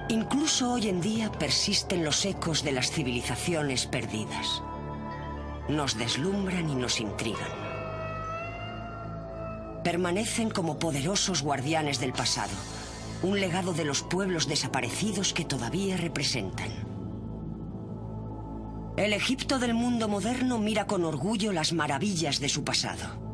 Incluso hoy en día persisten los ecos de las civilizaciones perdidas. Nos deslumbran y nos intrigan. Permanecen como poderosos guardianes del pasado, un legado de los pueblos desaparecidos que todavía representan. El Egipto del mundo moderno mira con orgullo las maravillas de su pasado.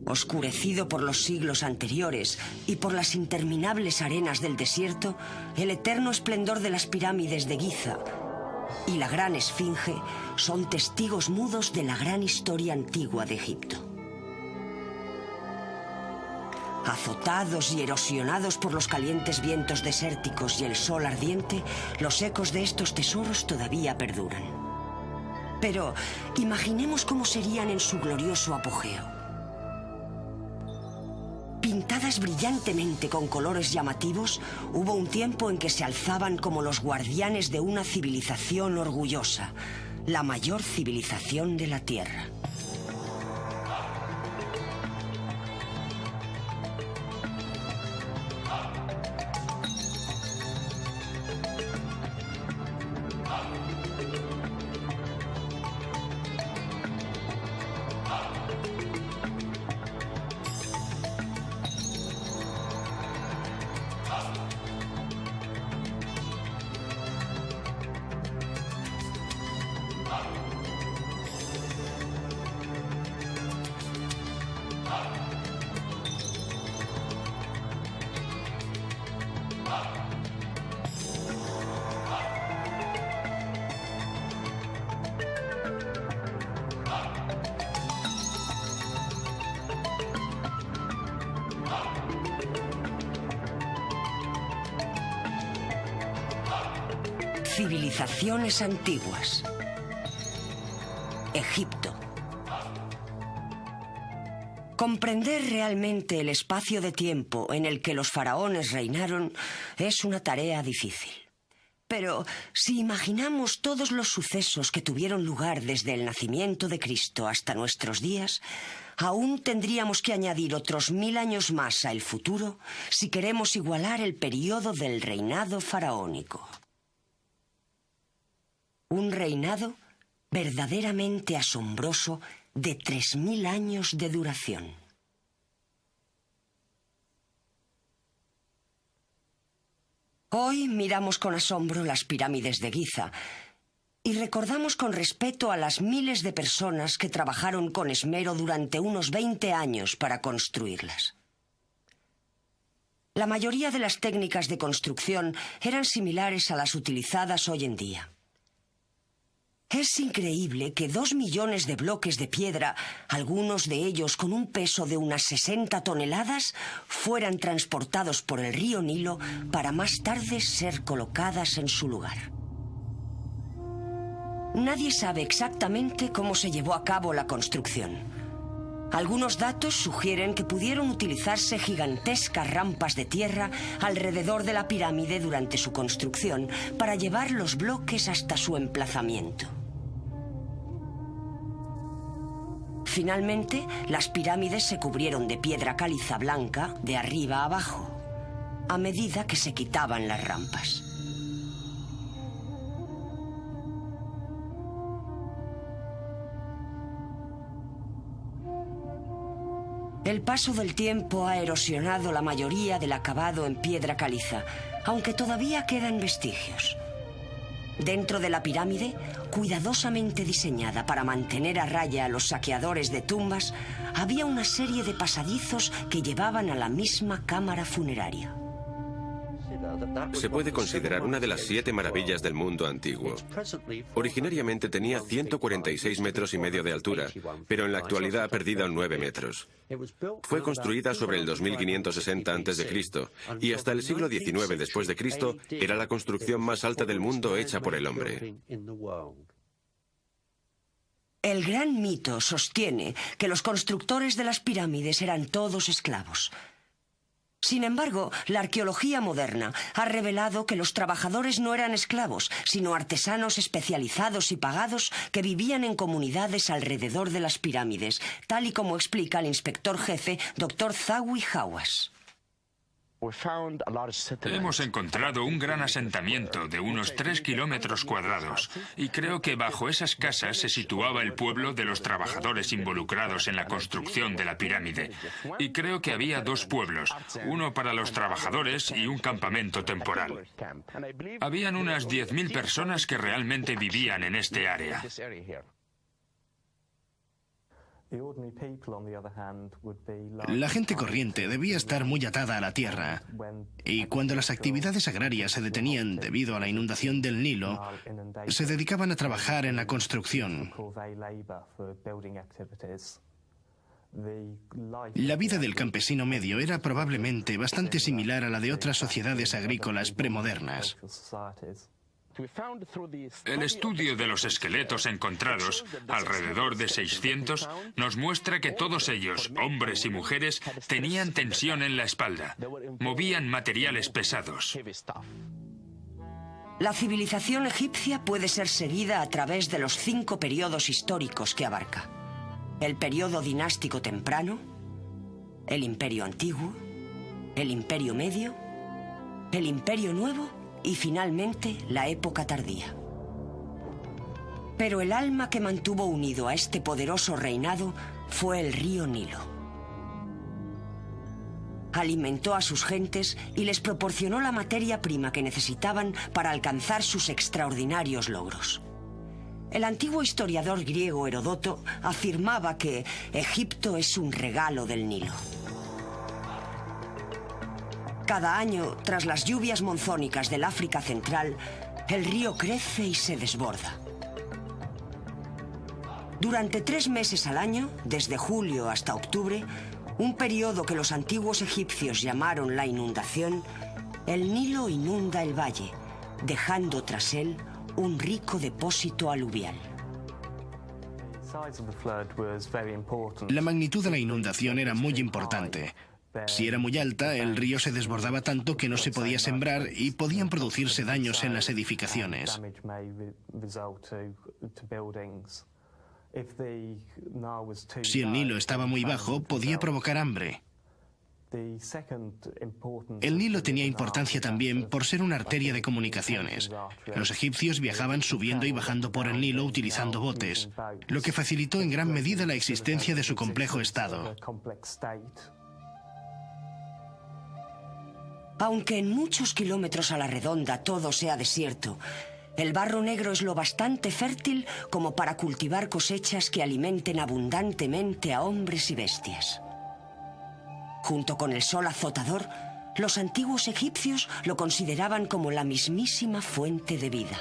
Oscurecido por los siglos anteriores y por las interminables arenas del desierto, el eterno esplendor de las pirámides de Giza y la gran esfinge son testigos mudos de la gran historia antigua de Egipto. Azotados y erosionados por los calientes vientos desérticos y el sol ardiente, los ecos de estos tesoros todavía perduran. Pero imaginemos cómo serían en su glorioso apogeo. Pintadas brillantemente con colores llamativos, hubo un tiempo en que se alzaban como los guardianes de una civilización orgullosa, la mayor civilización de la Tierra. Civilizaciones antiguas. Egipto. Comprender realmente el espacio de tiempo en el que los faraones reinaron es una tarea difícil. Pero si imaginamos todos los sucesos que tuvieron lugar desde el nacimiento de Cristo hasta nuestros días, aún tendríamos que añadir otros 1000 años más al futuro si queremos igualar el periodo del reinado faraónico. Un reinado verdaderamente asombroso de 3000 años de duración. Hoy miramos con asombro las pirámides de Giza y recordamos con respeto a las miles de personas que trabajaron con esmero durante unos 20 años para construirlas. La mayoría de las técnicas de construcción eran similares a las utilizadas hoy en día. Es increíble que 2 millones de bloques de piedra, algunos de ellos con un peso de unas 60 toneladas, fueran transportados por el río Nilo para más tarde ser colocadas en su lugar. Nadie sabe exactamente cómo se llevó a cabo la construcción. Algunos datos sugieren que pudieron utilizarse gigantescas rampas de tierra alrededor de la pirámide durante su construcción para llevar los bloques hasta su emplazamiento. Finalmente, las pirámides se cubrieron de piedra caliza blanca de arriba a abajo, a medida que se quitaban las rampas. El paso del tiempo ha erosionado la mayoría del acabado en piedra caliza, aunque todavía quedan vestigios. Dentro de la pirámide, cuidadosamente diseñada para mantener a raya a los saqueadores de tumbas, había una serie de pasadizos que llevaban a la misma cámara funeraria. Se puede considerar una de las 7 maravillas del mundo antiguo. Originariamente tenía 146,5 metros de altura, pero en la actualidad ha perdido 9 metros. Fue construida sobre el 2560 a.C. y hasta el siglo XIX después de Cristo era la construcción más alta del mundo hecha por el hombre. El gran mito sostiene que los constructores de las pirámides eran todos esclavos. Sin embargo, la arqueología moderna ha revelado que los trabajadores no eran esclavos, sino artesanos especializados y pagados que vivían en comunidades alrededor de las pirámides, tal y como explica el inspector jefe, Dr. Zawi Hawass. Hemos encontrado un gran asentamiento de unos 3 kilómetros cuadrados y creo que bajo esas casas se situaba el pueblo de los trabajadores involucrados en la construcción de la pirámide. Y creo que había 2 pueblos, uno para los trabajadores y un campamento temporal. Habían unas 10.000 personas que realmente vivían en este área. La gente corriente debía estar muy atada a la tierra, y cuando las actividades agrarias se detenían debido a la inundación del Nilo, se dedicaban a trabajar en la construcción. La vida del campesino medio era probablemente bastante similar a la de otras sociedades agrícolas premodernas. El estudio de los esqueletos encontrados, alrededor de 600, nos muestra que todos ellos, hombres y mujeres, tenían tensión en la espalda, movían materiales pesados. La civilización egipcia puede ser seguida a través de los 5 periodos históricos que abarca: el periodo dinástico temprano, el imperio antiguo, el imperio medio, el imperio nuevo y finalmente la época tardía. Pero el alma que mantuvo unido a este poderoso reinado fue el río Nilo. Alimentó a sus gentes y les proporcionó la materia prima que necesitaban para alcanzar sus extraordinarios logros. El antiguo historiador griego Heródoto afirmaba que Egipto es un regalo del Nilo. Cada año, tras las lluvias monzónicas del África Central, el río crece y se desborda. Durante 3 meses al año, desde julio hasta octubre, un periodo que los antiguos egipcios llamaron la inundación, el Nilo inunda el valle, dejando tras él un rico depósito aluvial. La magnitud de la inundación era muy importante. Si era muy alta, el río se desbordaba tanto que no se podía sembrar y podían producirse daños en las edificaciones. Si el Nilo estaba muy bajo, podía provocar hambre. El Nilo tenía importancia también por ser una arteria de comunicaciones. Los egipcios viajaban subiendo y bajando por el Nilo utilizando botes, lo que facilitó en gran medida la existencia de su complejo estado. Aunque en muchos kilómetros a la redonda todo sea desierto, el barro negro es lo bastante fértil como para cultivar cosechas que alimenten abundantemente a hombres y bestias. Junto con el sol azotador, los antiguos egipcios lo consideraban como la mismísima fuente de vida.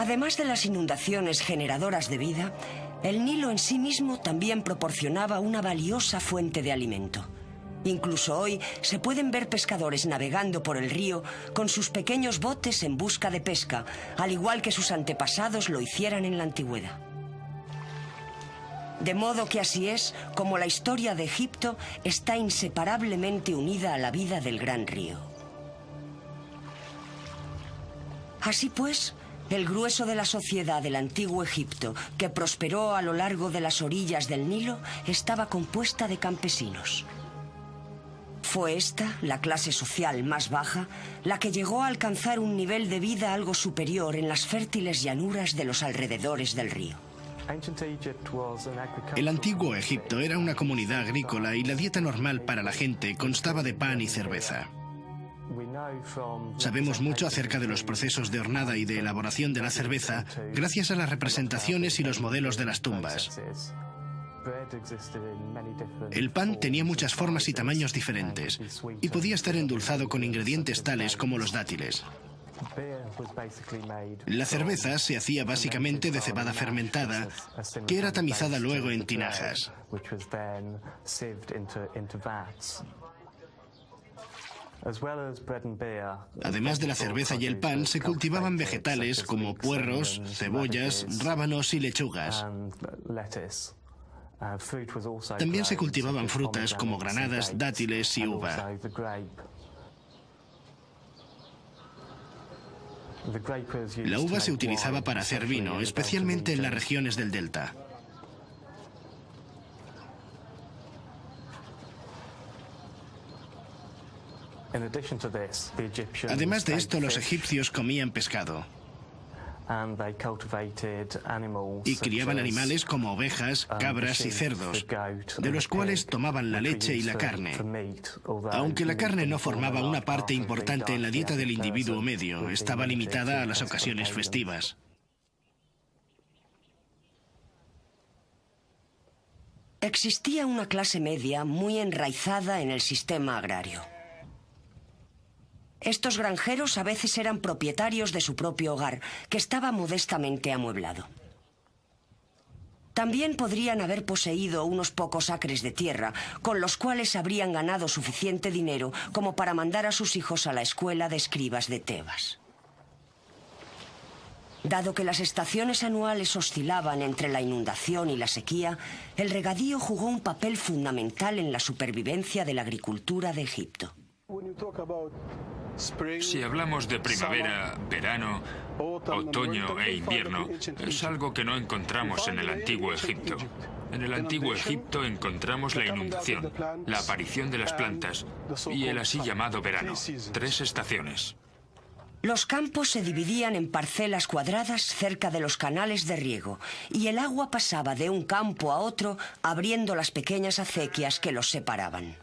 Además de las inundaciones generadoras de vida, el Nilo en sí mismo también proporcionaba una valiosa fuente de alimento. Incluso hoy se pueden ver pescadores navegando por el río con sus pequeños botes en busca de pesca, al igual que sus antepasados lo hicieran en la antigüedad. De modo que así es como la historia de Egipto está inseparablemente unida a la vida del gran río. Así pues, El grueso de la sociedad del antiguo Egipto, que prosperó a lo largo de las orillas del Nilo, estaba compuesta de campesinos. Fue esta, la clase social más baja, la que llegó a alcanzar un nivel de vida algo superior en las fértiles llanuras de los alrededores del río. El antiguo Egipto era una comunidad agrícola y la dieta normal para la gente constaba de pan y cerveza. Sabemos mucho acerca de los procesos de hornada y de elaboración de la cerveza gracias a las representaciones y los modelos de las tumbas. El pan tenía muchas formas y tamaños diferentes y podía estar endulzado con ingredientes tales como los dátiles. La cerveza se hacía básicamente de cebada fermentada, que era tamizada luego en tinajas. Además de la cerveza y el pan, se cultivaban vegetales como puerros, cebollas, rábanos y lechugas. También se cultivaban frutas como granadas, dátiles y uva. La uva se utilizaba para hacer vino, especialmente en las regiones del delta. Además de esto, los egipcios comían pescado y criaban animales como ovejas, cabras y cerdos, de los cuales tomaban la leche y la carne. Aunque la carne no formaba una parte importante en la dieta del individuo medio, estaba limitada a las ocasiones festivas. Existía una clase media muy enraizada en el sistema agrario. Estos granjeros a veces eran propietarios de su propio hogar, que estaba modestamente amueblado. También podrían haber poseído unos pocos acres de tierra, con los cuales habrían ganado suficiente dinero como para mandar a sus hijos a la escuela de escribas de Tebas. Dado que las estaciones anuales oscilaban entre la inundación y la sequía, el regadío jugó un papel fundamental en la supervivencia de la agricultura de Egipto. Si hablamos de primavera, verano, otoño e invierno, es algo que no encontramos en el antiguo Egipto. En el antiguo Egipto encontramos la inundación, la aparición de las plantas y el así llamado verano, 3 estaciones. Los campos se dividían en parcelas cuadradas cerca de los canales de riego y el agua pasaba de un campo a otro abriendo las pequeñas acequias que los separaban.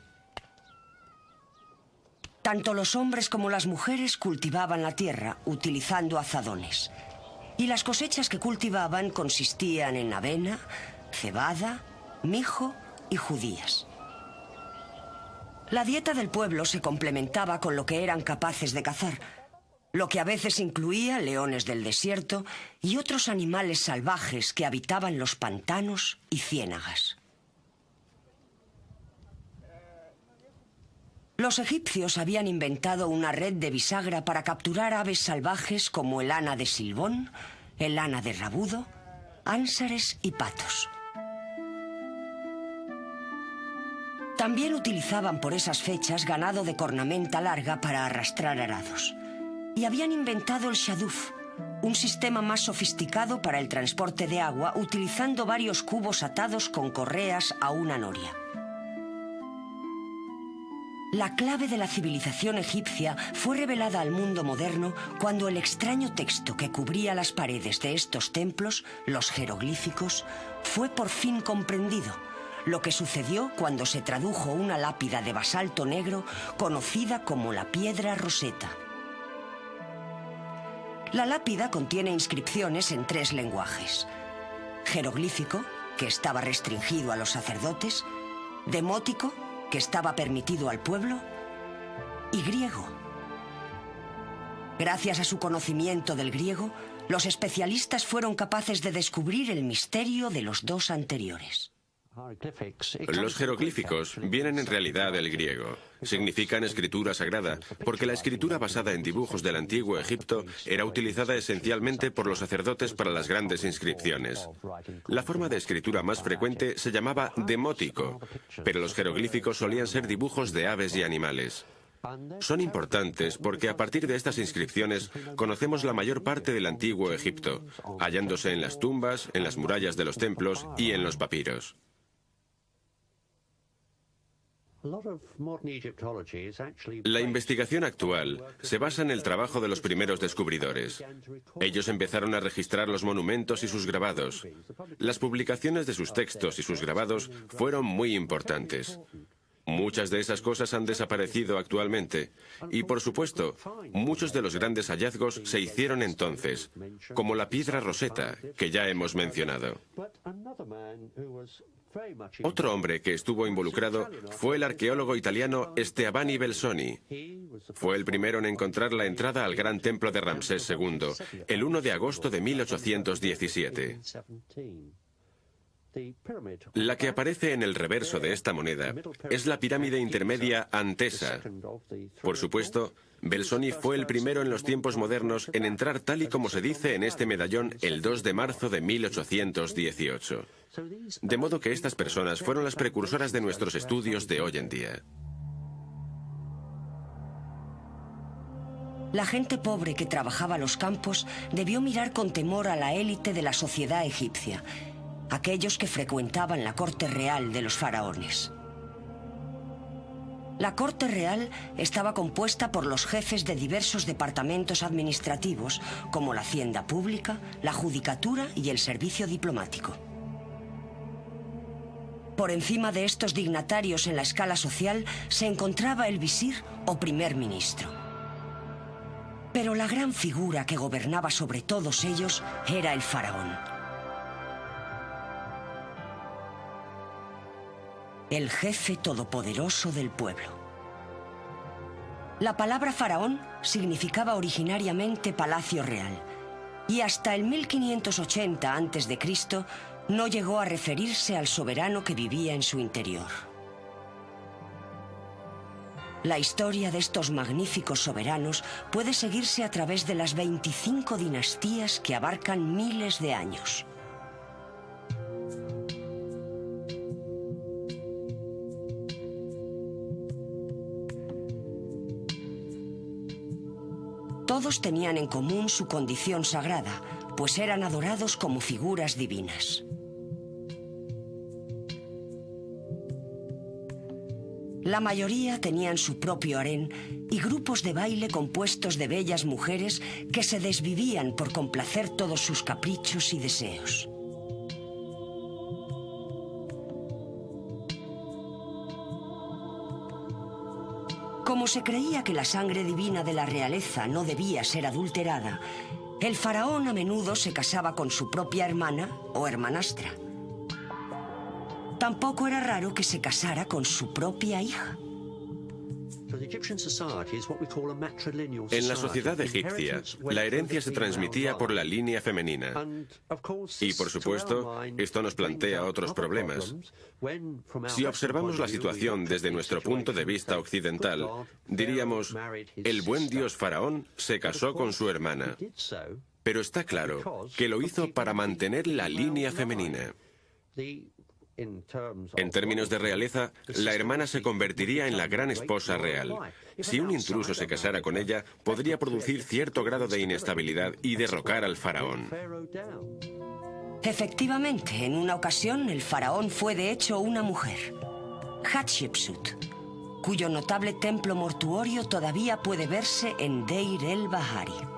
Tanto los hombres como las mujeres cultivaban la tierra utilizando azadones. Y las cosechas que cultivaban consistían en avena, cebada, mijo y judías. La dieta del pueblo se complementaba con lo que eran capaces de cazar, lo que a veces incluía leones del desierto y otros animales salvajes que habitaban los pantanos y ciénagas. Los egipcios habían inventado una red de bisagra para capturar aves salvajes como el ana de Silbón, el ana de Rabudo, ánsares y patos. También utilizaban por esas fechas ganado de cornamenta larga para arrastrar arados. Y habían inventado el shaduf, un sistema más sofisticado para el transporte de agua utilizando varios cubos atados con correas a una noria. La clave de la civilización egipcia fue revelada al mundo moderno cuando el extraño texto que cubría las paredes de estos templos, los jeroglíficos, fue por fin comprendido, lo que sucedió cuando se tradujo una lápida de basalto negro conocida como la piedra Roseta. La lápida contiene inscripciones en 3 lenguajes: jeroglífico, que estaba restringido a los sacerdotes, demótico, que estaba permitido al pueblo, y griego. Gracias a su conocimiento del griego, los especialistas fueron capaces de descubrir el misterio de los 2 anteriores. Los jeroglíficos vienen en realidad del griego. Significan escritura sagrada, porque la escritura basada en dibujos del antiguo Egipto era utilizada esencialmente por los sacerdotes para las grandes inscripciones. La forma de escritura más frecuente se llamaba demótico, pero los jeroglíficos solían ser dibujos de aves y animales. Son importantes porque a partir de estas inscripciones conocemos la mayor parte del antiguo Egipto, hallándose en las tumbas, en las murallas de los templos y en los papiros. La investigación actual se basa en el trabajo de los primeros descubridores. Ellos empezaron a registrar los monumentos y sus grabados. Las publicaciones de sus textos y sus grabados fueron muy importantes. Muchas de esas cosas han desaparecido actualmente y, por supuesto, muchos de los grandes hallazgos se hicieron entonces, como la piedra Rosetta, que ya hemos mencionado. Otro hombre que estuvo involucrado fue el arqueólogo italiano Steabani Belsoni. Fue el primero en encontrar la entrada al gran templo de Ramsés II, el 1 de agosto de 1817. La que aparece en el reverso de esta moneda es la pirámide intermedia Antesa. Por supuesto, Belsoni fue el primero en los tiempos modernos en entrar tal y como se dice en este medallón el 2 de marzo de 1818. De modo que estas personas fueron las precursoras de nuestros estudios de hoy en día. La gente pobre que trabajaba los campos debió mirar con temor a la élite de la sociedad egipcia, aquellos que frecuentaban la corte real de los faraones. La corte real estaba compuesta por los jefes de diversos departamentos administrativos, como la hacienda pública, la judicatura y el servicio diplomático. Por encima de estos dignatarios en la escala social se encontraba el visir o primer ministro. Pero la gran figura que gobernaba sobre todos ellos era el faraón. El jefe todopoderoso del pueblo. La palabra faraón significaba originariamente palacio real, y hasta el 1580 a.C. no llegó a referirse al soberano que vivía en su interior. La historia de estos magníficos soberanos puede seguirse a través de las 25 dinastías que abarcan miles de años. Todos tenían en común su condición sagrada, pues eran adorados como figuras divinas. La mayoría tenían su propio harén y grupos de baile compuestos de bellas mujeres que se desvivían por complacer todos sus caprichos y deseos. Como se creía que la sangre divina de la realeza no debía ser adulterada, el faraón a menudo se casaba con su propia hermana o hermanastra. Tampoco era raro que se casara con su propia hija. En la sociedad egipcia, la herencia se transmitía por la línea femenina. Y, por supuesto, esto nos plantea otros problemas. Si observamos la situación desde nuestro punto de vista occidental, diríamos, el buen dios faraón se casó con su hermana. Pero está claro que lo hizo para mantener la línea femenina. En términos de realeza, la hermana se convertiría en la gran esposa real. Si un intruso se casara con ella, podría producir cierto grado de inestabilidad y derrocar al faraón. Efectivamente, en una ocasión el faraón fue de hecho una mujer, Hatshepsut, cuyo notable templo mortuorio todavía puede verse en Deir el-Bahari.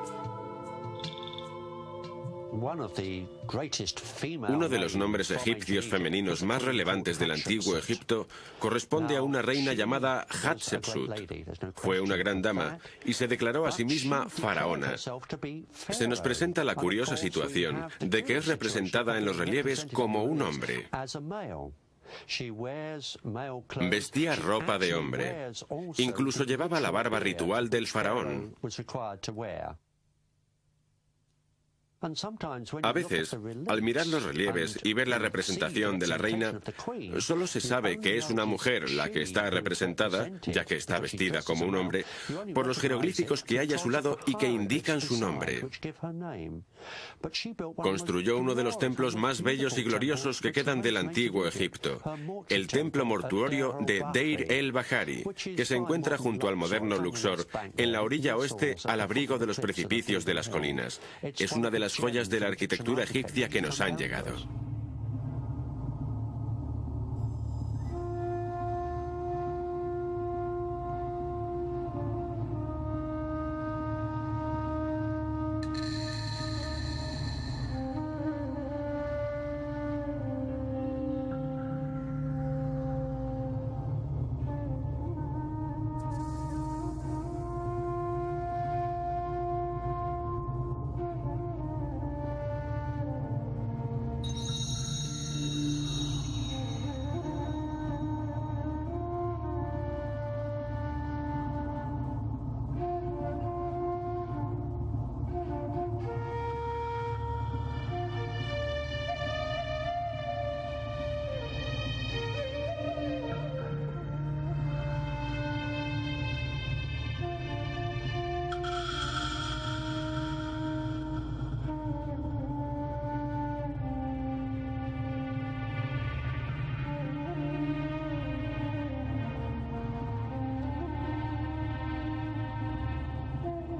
Uno de los nombres egipcios femeninos más relevantes del antiguo Egipto corresponde a una reina llamada Hatshepsut. Fue una gran dama y se declaró a sí misma faraona. Se nos presenta la curiosa situación de que es representada en los relieves como un hombre. Vestía ropa de hombre. Incluso llevaba la barba ritual del faraón. A veces, al mirar los relieves y ver la representación de la reina, solo se sabe que es una mujer la que está representada, ya que está vestida como un hombre, por los jeroglíficos que hay a su lado y que indican su nombre. Construyó uno de los templos más bellos y gloriosos que quedan del antiguo Egipto, el templo mortuorio de Deir el-Bahari, que se encuentra junto al moderno Luxor, en la orilla oeste al abrigo de los precipicios de las colinas. Es una de las joyas de la arquitectura egipcia que nos han llegado.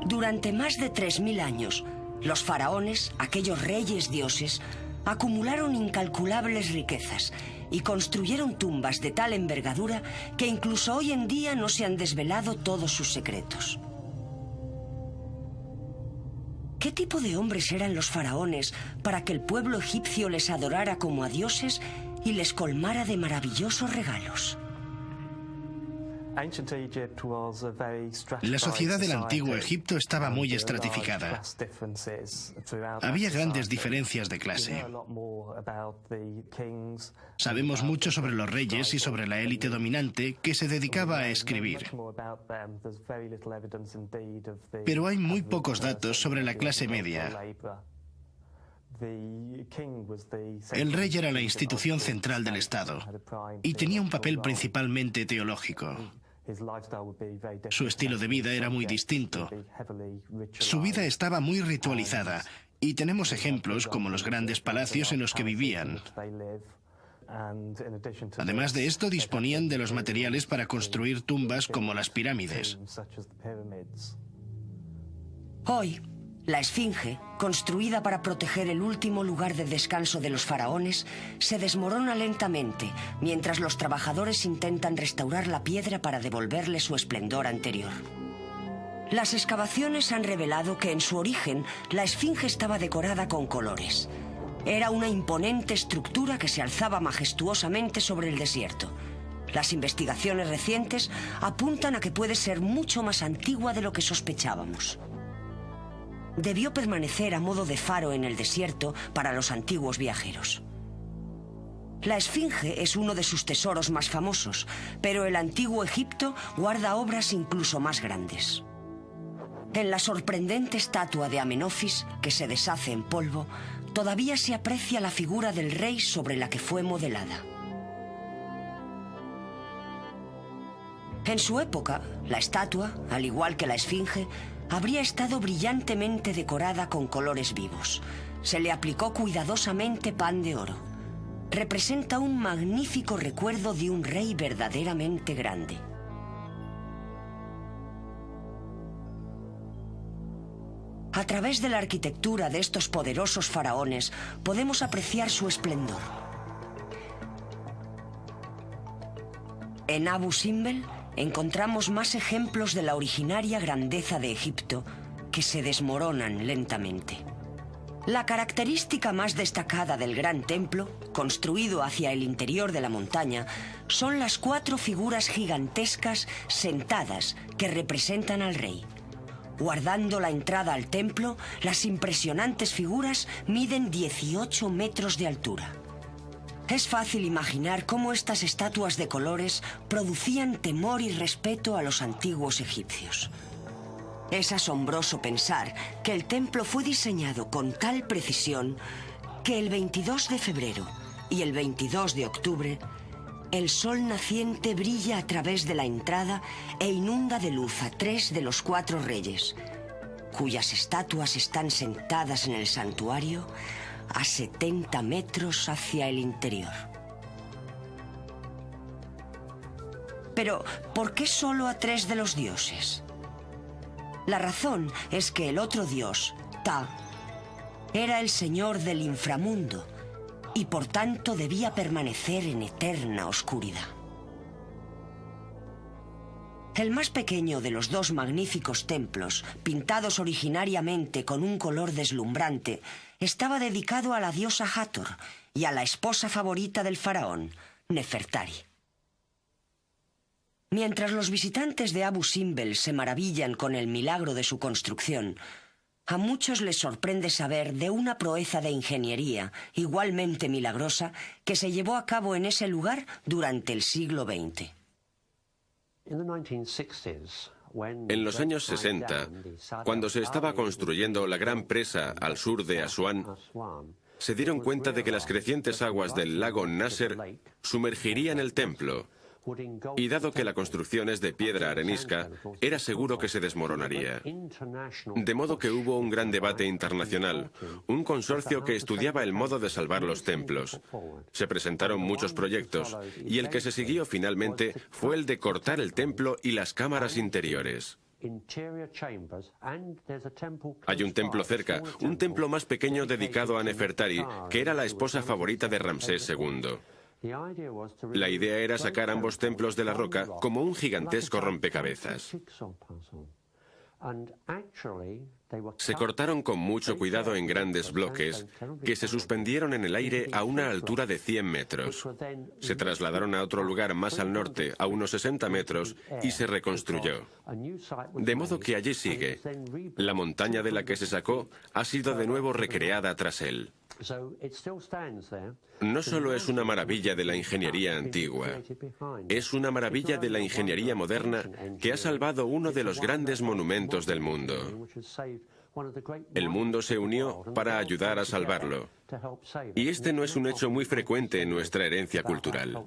Durante más de 3000 años, los faraones, aquellos reyes dioses, acumularon incalculables riquezas y construyeron tumbas de tal envergadura que incluso hoy en día no se han desvelado todos sus secretos. ¿Qué tipo de hombres eran los faraones para que el pueblo egipcio les adorara como a dioses y les colmara de maravillosos regalos? La sociedad del antiguo Egipto estaba muy estratificada. Había grandes diferencias de clase. Sabemos mucho sobre los reyes y sobre la élite dominante que se dedicaba a escribir. Pero hay muy pocos datos sobre la clase media. El rey era la institución central del Estado y tenía un papel principalmente teológico. Su estilo de vida era muy distinto. Su vida estaba muy ritualizada y tenemos ejemplos como los grandes palacios en los que vivían. Además de esto, disponían de los materiales para construir tumbas como las pirámides. Hoy, la Esfinge, construida para proteger el último lugar de descanso de los faraones, se desmorona lentamente mientras los trabajadores intentan restaurar la piedra para devolverle su esplendor anterior. Las excavaciones han revelado que en su origen la Esfinge estaba decorada con colores. Era una imponente estructura que se alzaba majestuosamente sobre el desierto. Las investigaciones recientes apuntan a que puede ser mucho más antigua de lo que sospechábamos. Debió permanecer a modo de faro en el desierto para los antiguos viajeros. La Esfinge es uno de sus tesoros más famosos, pero el antiguo Egipto guarda obras incluso más grandes. En la sorprendente estatua de Amenofis, que se deshace en polvo, todavía se aprecia la figura del rey sobre la que fue modelada. En su época, la estatua, al igual que la Esfinge, habría estado brillantemente decorada con colores vivos. Se le aplicó cuidadosamente pan de oro. Representa un magnífico recuerdo de un rey verdaderamente grande. A través de la arquitectura de estos poderosos faraones podemos apreciar su esplendor. En Abu Simbel encontramos más ejemplos de la originaria grandeza de Egipto que se desmoronan lentamente. La característica más destacada del gran templo, construido hacia el interior de la montaña, son las 4 figuras gigantescas sentadas que representan al rey. Guardando la entrada al templo, las impresionantes figuras miden 18 metros de altura. Es fácil imaginar cómo estas estatuas de colores producían temor y respeto a los antiguos egipcios. Es asombroso pensar que el templo fue diseñado con tal precisión que el 22 de febrero y el 22 de octubre el sol naciente brilla a través de la entrada e inunda de luz a 3 de los 4 reyes, cuyas estatuas están sentadas en el santuario a 70 metros hacia el interior. Pero, ¿por qué solo a 3 de los dioses? La razón es que el otro dios, Ta, era el señor del inframundo y por tanto debía permanecer en eterna oscuridad. El más pequeño de los 2 magníficos templos, pintados originariamente con un color deslumbrante, estaba dedicado a la diosa Hathor y a la esposa favorita del faraón, Nefertari. Mientras los visitantes de Abu Simbel se maravillan con el milagro de su construcción, a muchos les sorprende saber de una proeza de ingeniería igualmente milagrosa que se llevó a cabo en ese lugar durante el siglo XX. En los años 60, cuando se estaba construyendo la gran presa al sur de Asuán, se dieron cuenta de que las crecientes aguas del lago Nasser sumergirían el templo. Y dado que la construcción es de piedra arenisca, era seguro que se desmoronaría. De modo que hubo un gran debate internacional, un consorcio que estudiaba el modo de salvar los templos. Se presentaron muchos proyectos, y el que se siguió finalmente fue el de cortar el templo y las cámaras interiores. Hay un templo cerca, un templo más pequeño dedicado a Nefertari, que era la esposa favorita de Ramsés II. La idea era sacar ambos templos de la roca como un gigantesco rompecabezas. Se cortaron con mucho cuidado en grandes bloques que se suspendieron en el aire a una altura de 100 metros. Se trasladaron a otro lugar más al norte, a unos 60 metros, y se reconstruyó. De modo que allí sigue. La montaña de la que se sacó ha sido de nuevo recreada tras él. No solo es una maravilla de la ingeniería antigua, es una maravilla de la ingeniería moderna que ha salvado uno de los grandes monumentos del mundo. El mundo se unió para ayudar a salvarlo. Y este no es un hecho muy frecuente en nuestra herencia cultural.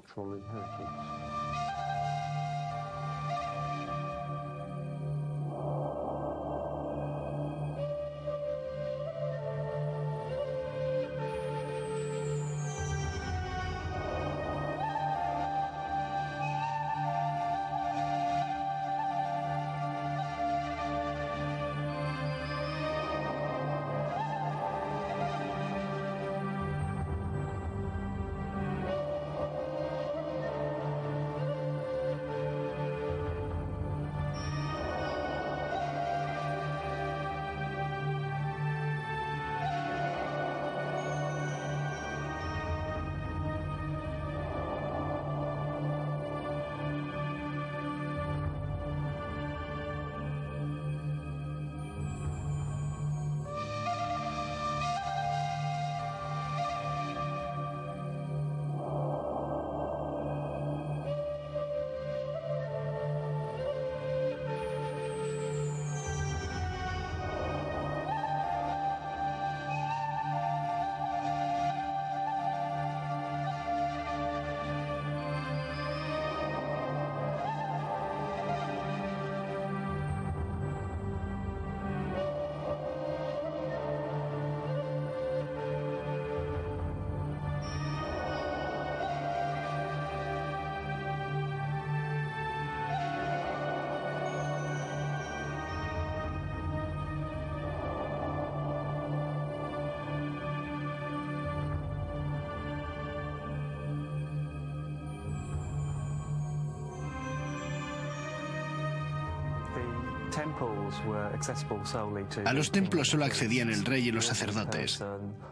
A los templos solo accedían el rey y los sacerdotes.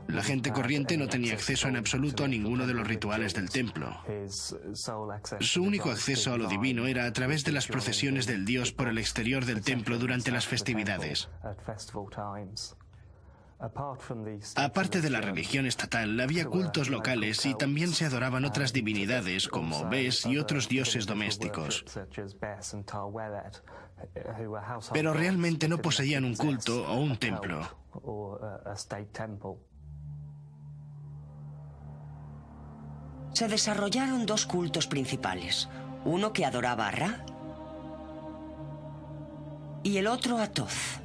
La gente corriente no tenía acceso en absoluto a ninguno de los rituales del templo. Su único acceso a lo divino era a través de las procesiones del dios por el exterior del templo durante las festividades. Aparte de la religión estatal, había cultos locales y también se adoraban otras divinidades como Bes y otros dioses domésticos. Pero realmente no poseían un culto o un templo. Se desarrollaron dos cultos principales, uno que adoraba a Ra y el otro a Thoth.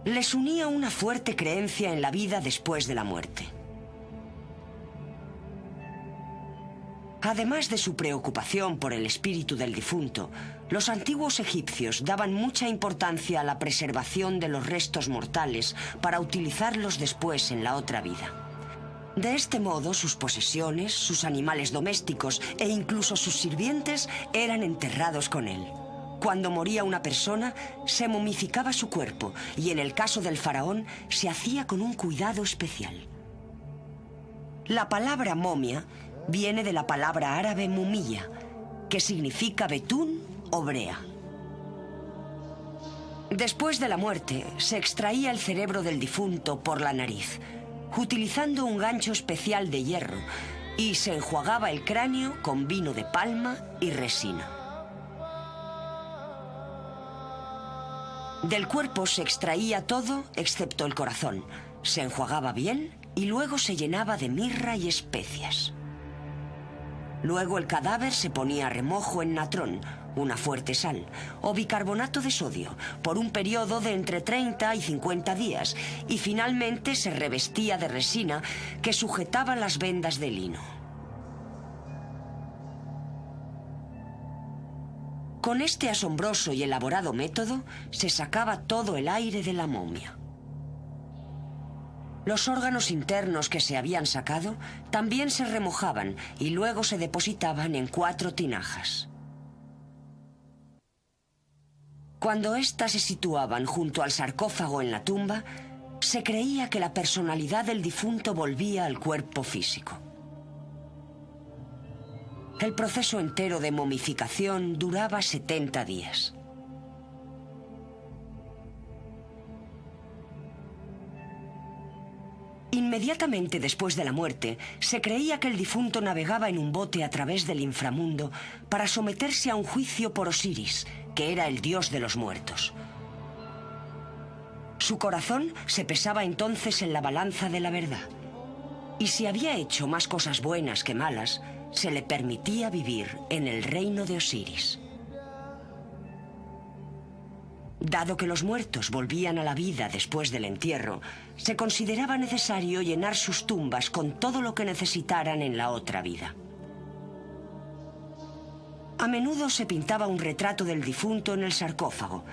Les unía una fuerte creencia en la vida después de la muerte. Además de su preocupación por el espíritu del difunto, los antiguos egipcios daban mucha importancia a la preservación de los restos mortales para utilizarlos después en la otra vida. De este modo, sus posesiones, sus animales domésticos e incluso sus sirvientes eran enterrados con él. Cuando moría una persona, se momificaba su cuerpo y en el caso del faraón se hacía con un cuidado especial. La palabra momia viene de la palabra árabe mumilla, que significa betún o brea. Después de la muerte, se extraía el cerebro del difunto por la nariz, utilizando un gancho especial de hierro, y se enjuagaba el cráneo con vino de palma y resina. Del cuerpo se extraía todo excepto el corazón, se enjuagaba bien y luego se llenaba de mirra y especias. Luego el cadáver se ponía a remojo en natrón, una fuerte sal, o bicarbonato de sodio, por un periodo de entre 30 y 50 días, y finalmente se revestía de resina que sujetaba las vendas de lino. Con este asombroso y elaborado método se sacaba todo el aire de la momia. Los órganos internos que se habían sacado también se remojaban y luego se depositaban en 4 tinajas. Cuando éstas se situaban junto al sarcófago en la tumba, se creía que la personalidad del difunto volvía al cuerpo físico. El proceso entero de momificación duraba 70 días. Inmediatamente después de la muerte, se creía que el difunto navegaba en un bote a través del inframundo para someterse a un juicio por Osiris, que era el dios de los muertos. Su corazón se pesaba entonces en la balanza de la verdad, y si había hecho más cosas buenas que malas, se le permitía vivir en el reino de Osiris. Dado que los muertos volvían a la vida después del entierro, se consideraba necesario llenar sus tumbas con todo lo que necesitaran en la otra vida. A menudo se pintaba un retrato del difunto en el sarcófago,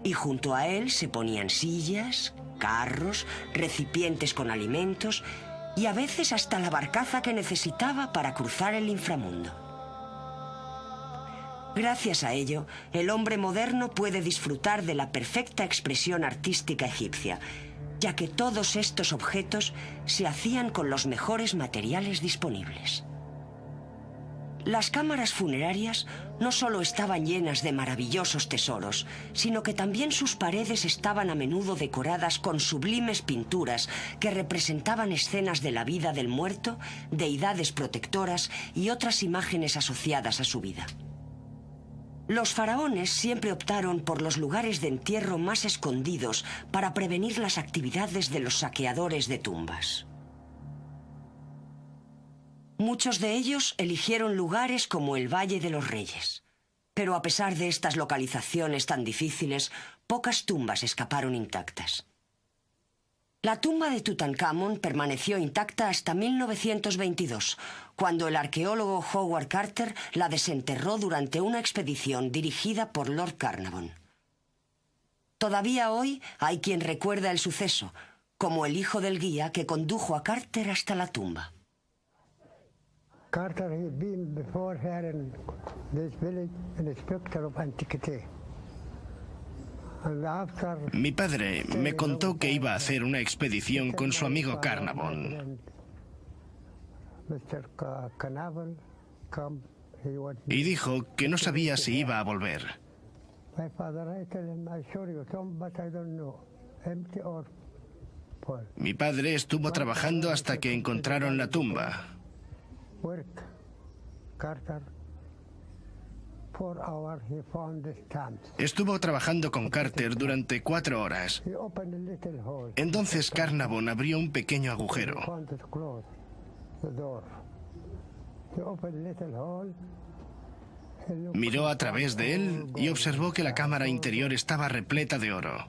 y junto a él se ponían sillas, carros, recipientes con alimentos y a veces hasta la barcaza que necesitaba para cruzar el inframundo. Gracias a ello, el hombre moderno puede disfrutar de la perfecta expresión artística egipcia, ya que todos estos objetos se hacían con los mejores materiales disponibles. Las cámaras funerarias no solo estaban llenas de maravillosos tesoros, sino que también sus paredes estaban a menudo decoradas con sublimes pinturas que representaban escenas de la vida del muerto, deidades protectoras y otras imágenes asociadas a su vida. Los faraones siempre optaron por los lugares de entierro más escondidos para prevenir las actividades de los saqueadores de tumbas. Muchos de ellos eligieron lugares como el Valle de los Reyes. Pero a pesar de estas localizaciones tan difíciles, pocas tumbas escaparon intactas. La tumba de Tutankamón permaneció intacta hasta 1922, cuando el arqueólogo Howard Carter la desenterró durante una expedición dirigida por Lord Carnarvon. Todavía hoy hay quien recuerda el suceso, como el hijo del guía que condujo a Carter hasta la tumba. Carter had been before here in this village an inspector of antiquity. Mi padre me contó que iba a hacer una expedición con su amigo Carnarvon. Y dijo que no sabía si iba a volver. Mi padre estuvo trabajando hasta que encontraron la tumba. Estuvo trabajando con Carter durante 4 horas. Entonces Carnavon abrió un pequeño agujero. Miró a través de él y observó que la cámara interior estaba repleta de oro.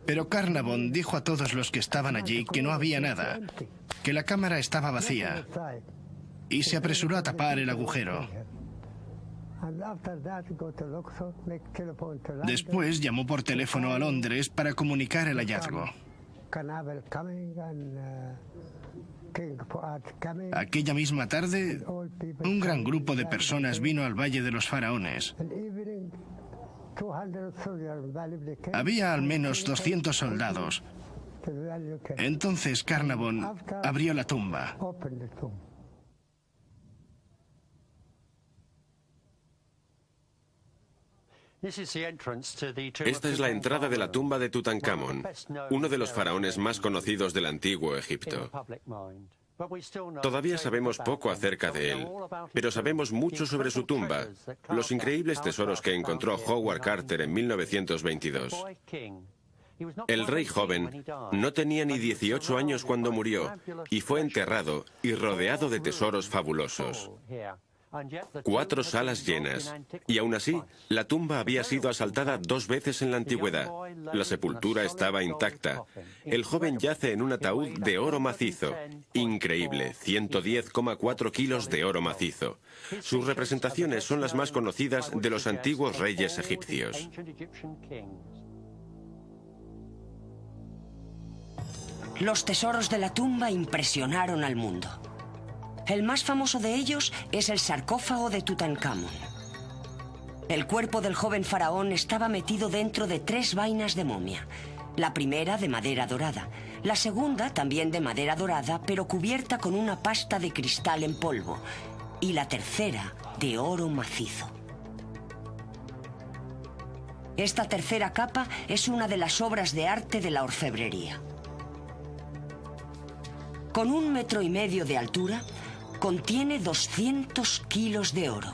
Pero Carnavon dijo a todos los que estaban allí que no había nada, que la cámara estaba vacía, y se apresuró a tapar el agujero. Después llamó por teléfono a Londres para comunicar el hallazgo. Aquella misma tarde, un gran grupo de personas vino al Valle de los Faraones. Había al menos 200 soldados. Entonces Carnavon abrió la tumba. Esta es la entrada de la tumba de Tutankamón, uno de los faraones más conocidos del antiguo Egipto. Todavía sabemos poco acerca de él, pero sabemos mucho sobre su tumba, los increíbles tesoros que encontró Howard Carter en 1922. El rey joven no tenía ni 18 años cuando murió y fue enterrado y rodeado de tesoros fabulosos. 4 salas llenas, y aún así, la tumba había sido asaltada 2 veces en la antigüedad. La sepultura estaba intacta. El joven yace en un ataúd de oro macizo. Increíble, 110,4 kilos de oro macizo. Sus representaciones son las más conocidas de los antiguos reyes egipcios. Los tesoros de la tumba impresionaron al mundo. El más famoso de ellos es el sarcófago de Tutankamón. El cuerpo del joven faraón estaba metido dentro de 3 vainas de momia. La primera de madera dorada, la segunda también de madera dorada, pero cubierta con una pasta de cristal en polvo, y la tercera de oro macizo. Esta tercera capa es una de las obras de arte de la orfebrería. Con 1,5 metros de altura, contiene 200 kilos de oro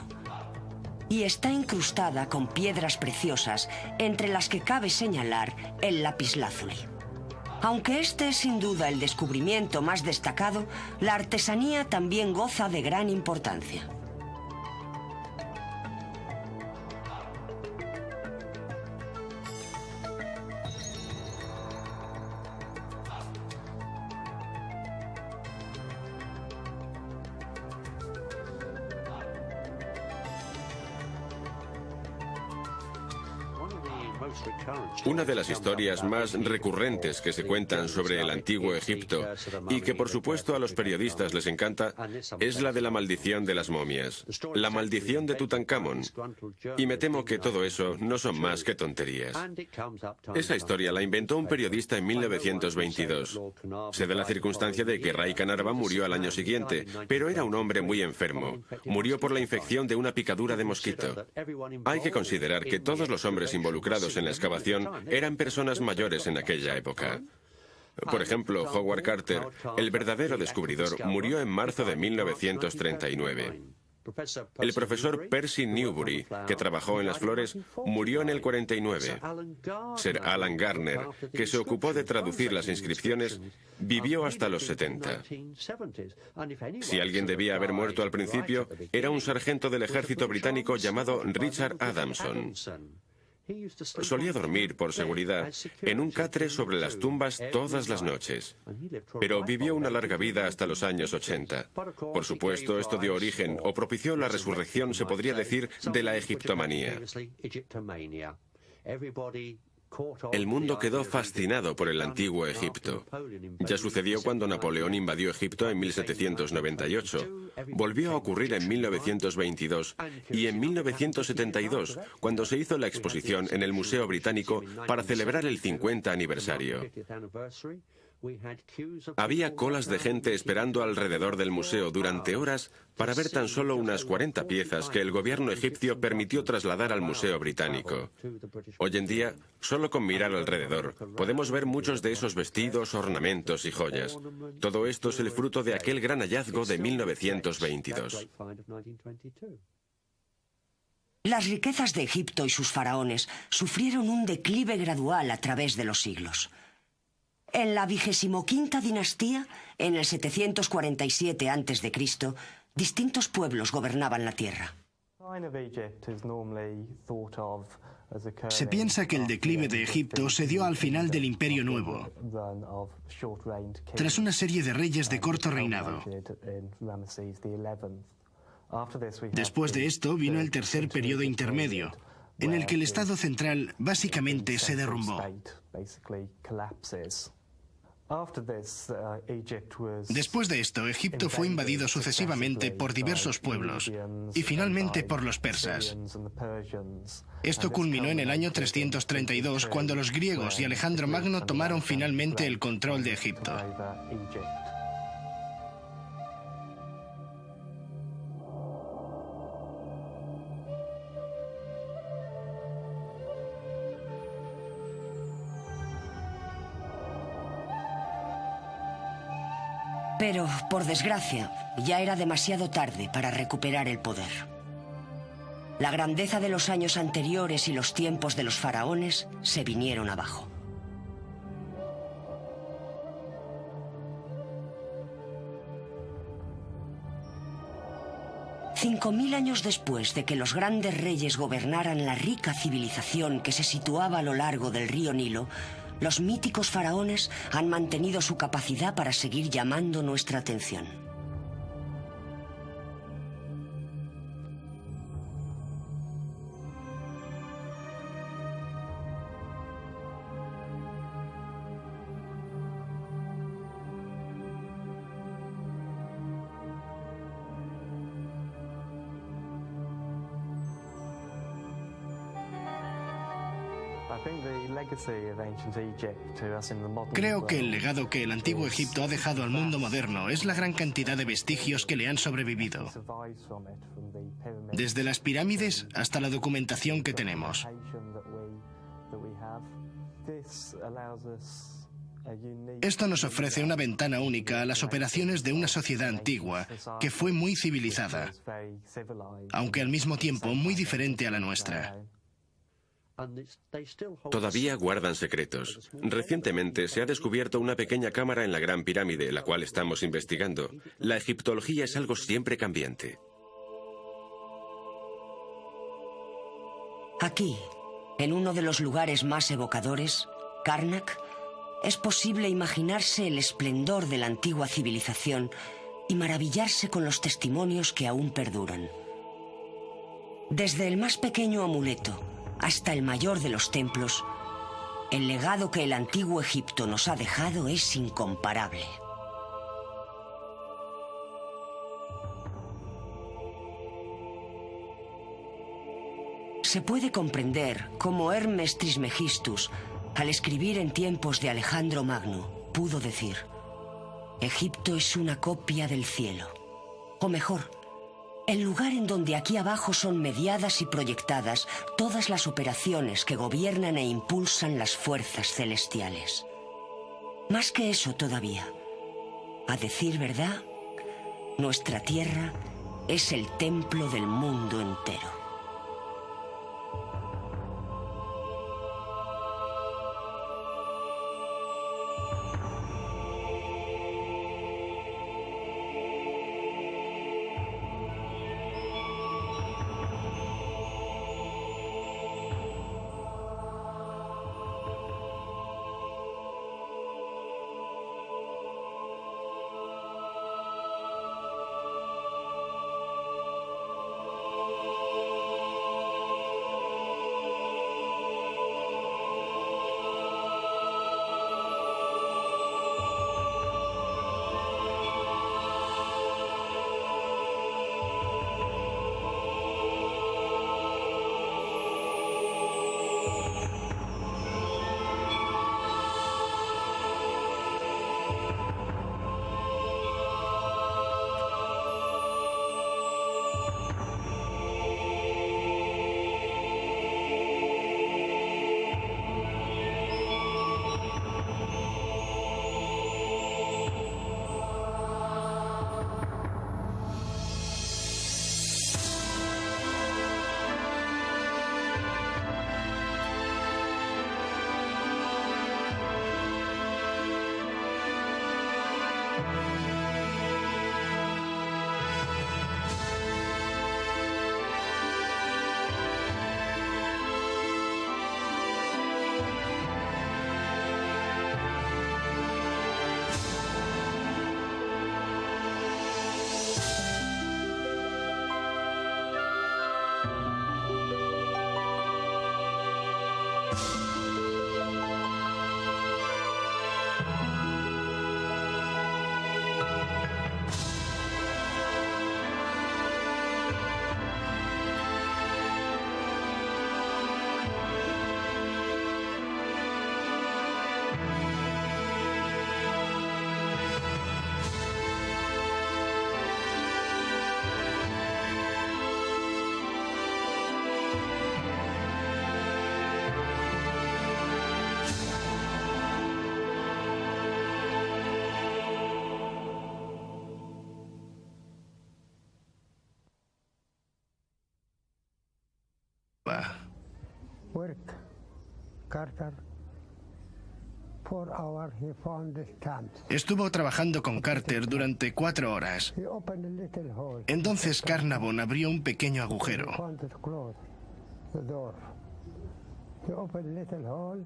y está incrustada con piedras preciosas, entre las que cabe señalar el lapislázuli. Aunque este es sin duda el descubrimiento más destacado, la artesanía también goza de gran importancia. Una de las historias más recurrentes que se cuentan sobre el antiguo Egipto, y que por supuesto a los periodistas les encanta, es la de la maldición de las momias, la maldición de Tutankamón. Y me temo que todo eso no son más que tonterías. Esa historia la inventó un periodista en 1922. Se da la circunstancia de que Ray Canarva murió al año siguiente, pero era un hombre muy enfermo. Murió por la infección de una picadura de mosquito. Hay que considerar que todos los hombres involucrados en la excavación eran personas mayores en aquella época. Por ejemplo, Howard Carter, el verdadero descubridor, murió en marzo de 1939. El profesor Percy Newbury, que trabajó en las flores, murió en el 49. Sir Alan Garner, que se ocupó de traducir las inscripciones, vivió hasta los 70. Si alguien debía haber muerto al principio, era un sargento del ejército británico llamado Richard Adamson. Solía dormir, por seguridad, en un catre sobre las tumbas todas las noches, pero vivió una larga vida hasta los años 80. Por supuesto, esto dio origen, o propició la resurrección, se podría decir, de la egiptomanía. El mundo quedó fascinado por el antiguo Egipto. Ya sucedió cuando Napoleón invadió Egipto en 1798. Volvió a ocurrir en 1922 y en 1972, cuando se hizo la exposición en el Museo Británico para celebrar el 50 aniversario. Había colas de gente esperando alrededor del museo durante horas para ver tan solo unas 40 piezas que el gobierno egipcio permitió trasladar al Museo Británico. Hoy en día, solo con mirar alrededor, podemos ver muchos de esos vestidos, ornamentos y joyas. Todo esto es el fruto de aquel gran hallazgo de 1922. Las riquezas de Egipto y sus faraones sufrieron un declive gradual a través de los siglos. En la 25ª dinastía, en el 747 a.C., distintos pueblos gobernaban la tierra. Se piensa que el declive de Egipto se dio al final del Imperio Nuevo, tras una serie de reyes de corto reinado. Después de esto vino el tercer periodo intermedio, en el que el Estado central básicamente se derrumbó. Después de esto, Egipto fue invadido sucesivamente por diversos pueblos y finalmente por los persas. Esto culminó en el año 332, cuando los griegos y Alejandro Magno tomaron finalmente el control de Egipto. Pero, por desgracia, ya era demasiado tarde para recuperar el poder. La grandeza de los años anteriores y los tiempos de los faraones se vinieron abajo. $5000 años después de que los grandes reyes gobernaran la rica civilización que se situaba a lo largo del río Nilo, los míticos faraones han mantenido su capacidad para seguir llamando nuestra atención. Creo que el legado que el antiguo Egipto ha dejado al mundo moderno es la gran cantidad de vestigios que le han sobrevivido. Desde las pirámides hasta la documentación que tenemos. Esto nos ofrece una ventana única a las operaciones de una sociedad antigua que fue muy civilizada, aunque al mismo tiempo muy diferente a la nuestra. Todavía guardan secretos. Recientemente se ha descubierto una pequeña cámara en la Gran Pirámide, la cual estamos investigando. La egiptología es algo siempre cambiante. Aquí, en uno de los lugares más evocadores, Karnak, es posible imaginarse el esplendor de la antigua civilización y maravillarse con los testimonios que aún perduran. Desde el más pequeño amuleto hasta el mayor de los templos, el legado que el antiguo Egipto nos ha dejado es incomparable. Se puede comprender cómo Hermes Trismegistus, al escribir en tiempos de Alejandro Magno, pudo decir: Egipto es una copia del cielo. O mejor, el lugar en donde aquí abajo son mediadas y proyectadas todas las operaciones que gobiernan e impulsan las fuerzas celestiales. Más que eso todavía, a decir verdad, nuestra tierra es el templo del mundo entero. tumba. Work, Carter. 4 hours, he found the stamps. Estuvo trabajando con Carter durante 4 horas. He opened a little hole. Entonces Carnavon abrió un pequeño agujero. Found it closed, the door. He opened a little hole.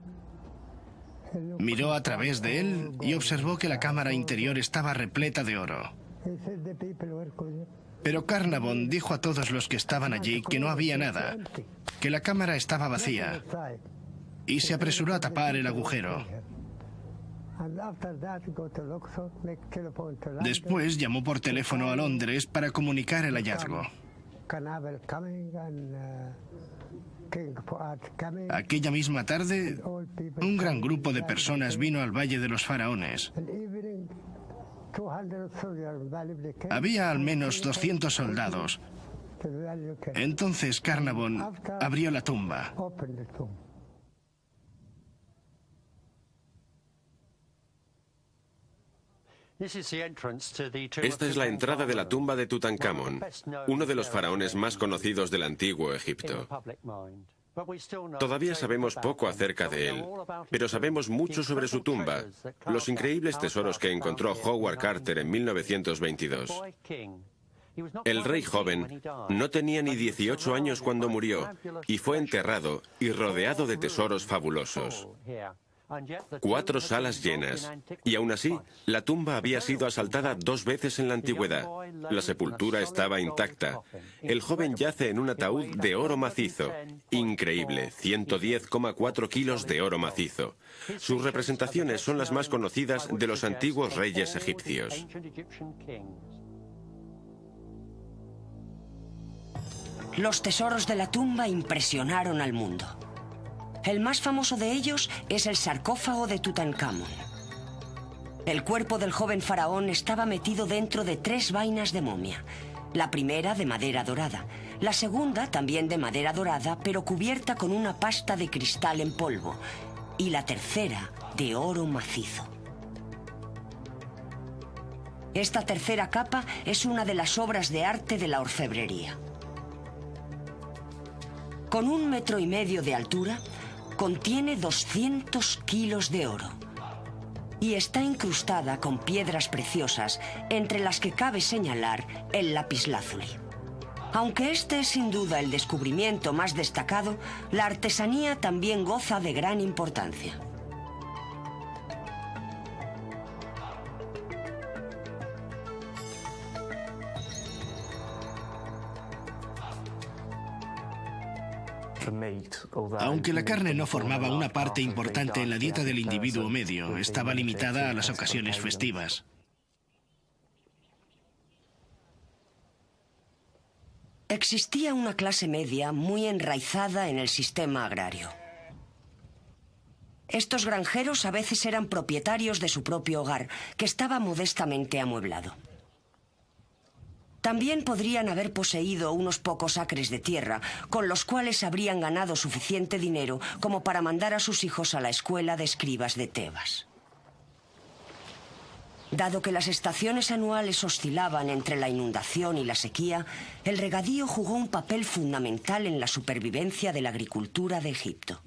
He looked- Miró a través de él y observó que la cámara interior estaba repleta de oro. He said the people were good. Pero Carnavon dijo a todos los que estaban allí que no había nada, que la cámara estaba vacía, Inside. y se apresuró a tapar el agujero. And after that, go to Luxor, make telephone to London. Después llamó por teléfono a Londres para comunicar el hallazgo. Canaveral coming and King Fuad coming. Aquella misma tarde, All people un gran coming. grupo de personas vino al Valle de los Faraones. And evening, 200 soldiers valuably came Había al menos 200 soldados. to the value came. Entonces Carnavon abrió la tumba. Open the tomb. Esta es la entrada de la tumba de Tutankamón, uno de los faraones más conocidos del antiguo Egipto. Todavía sabemos poco acerca de él, pero sabemos mucho sobre su tumba, los increíbles tesoros que encontró Howard Carter en 1922. El rey joven no tenía ni 18 años cuando murió y fue enterrado y rodeado de tesoros fabulosos. 4 salas llenas, y aún así, la tumba había sido asaltada 2 veces en la antigüedad. La sepultura estaba intacta. El joven yace en un ataúd de oro macizo. Increíble, 110,4 kilos de oro macizo. Sus representaciones son las más conocidas de los antiguos reyes egipcios. Los tesoros de la tumba impresionaron al mundo. El más famoso de ellos es el sarcófago de Tutankamón. El cuerpo del joven faraón estaba metido dentro de 3 vainas de momia. La primera de madera dorada, la segunda también de madera dorada, pero cubierta con una pasta de cristal en polvo, y la tercera de oro macizo. Esta tercera capa es una de las obras de arte de la orfebrería. Con 1,5 metros de altura, contiene 200 kilos de oro y está incrustada con piedras preciosas, entre las que cabe señalar el lapislázuli. Aunque este es sin duda el descubrimiento más destacado, la artesanía también goza de gran importancia. Aunque la carne no formaba una parte importante en la dieta del individuo medio, estaba limitada a las ocasiones festivas. Existía una clase media muy enraizada en el sistema agrario. Estos granjeros a veces eran propietarios de su propio hogar, que estaba modestamente amueblado. También podrían haber poseído unos pocos acres de tierra, con los cuales habrían ganado suficiente dinero como para mandar a sus hijos a la escuela de escribas de Tebas. Dado que las estaciones anuales oscilaban entre la inundación y la sequía, el regadío jugó un papel fundamental en la supervivencia de la agricultura de Egipto.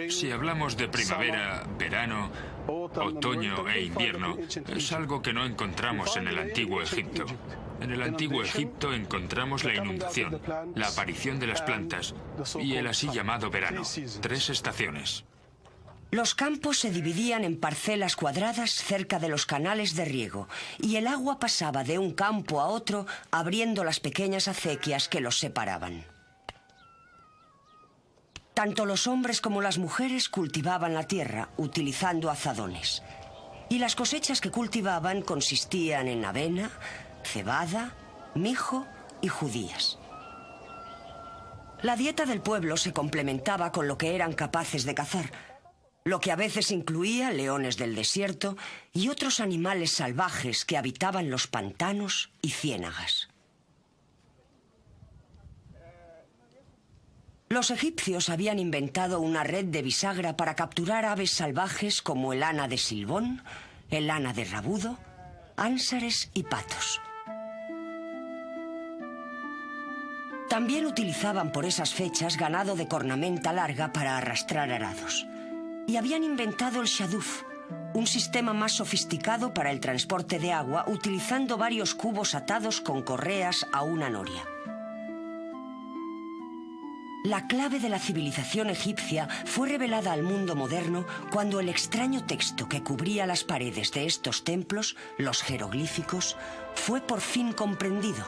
Si hablamos de primavera, verano, otoño e invierno, es algo que no encontramos en el Antiguo Egipto. En el Antiguo Egipto encontramos la inundación, la aparición de las plantas y el así llamado verano. 3 estaciones. Los campos se dividían en parcelas cuadradas cerca de los canales de riego, y el agua pasaba de un campo a otro abriendo las pequeñas acequias que los separaban. Tanto los hombres como las mujeres cultivaban la tierra utilizando azadones. Y las cosechas que cultivaban consistían en avena, cebada, mijo y judías. La dieta del pueblo se complementaba con lo que eran capaces de cazar, lo que a veces incluía leones del desierto y otros animales salvajes que habitaban los pantanos y ciénagas. Los egipcios habían inventado una red de bisagra para capturar aves salvajes como el ana de Silbón, el ana de Rabudo, ánsares y patos. También utilizaban por esas fechas ganado de cornamenta larga para arrastrar arados. Y habían inventado el shaduf, un sistema más sofisticado para el transporte de agua utilizando varios cubos atados con correas a una noria. La clave de la civilización egipcia fue revelada al mundo moderno cuando el extraño texto que cubría las paredes de estos templos, los jeroglíficos, fue por fin comprendido,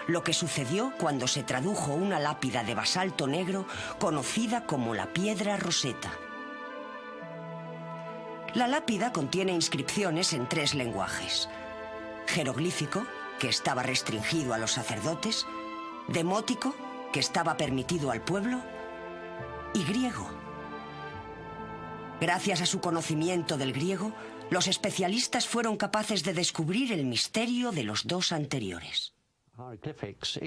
lo que sucedió cuando se tradujo una lápida de basalto negro conocida como la piedra Rosetta. La lápida contiene inscripciones en 3 lenguajes: jeroglífico, que estaba restringido a los sacerdotes; demótico, que estaba permitido al pueblo; y griego. Gracias a su conocimiento del griego, los especialistas fueron capaces de descubrir el misterio de los 2 anteriores.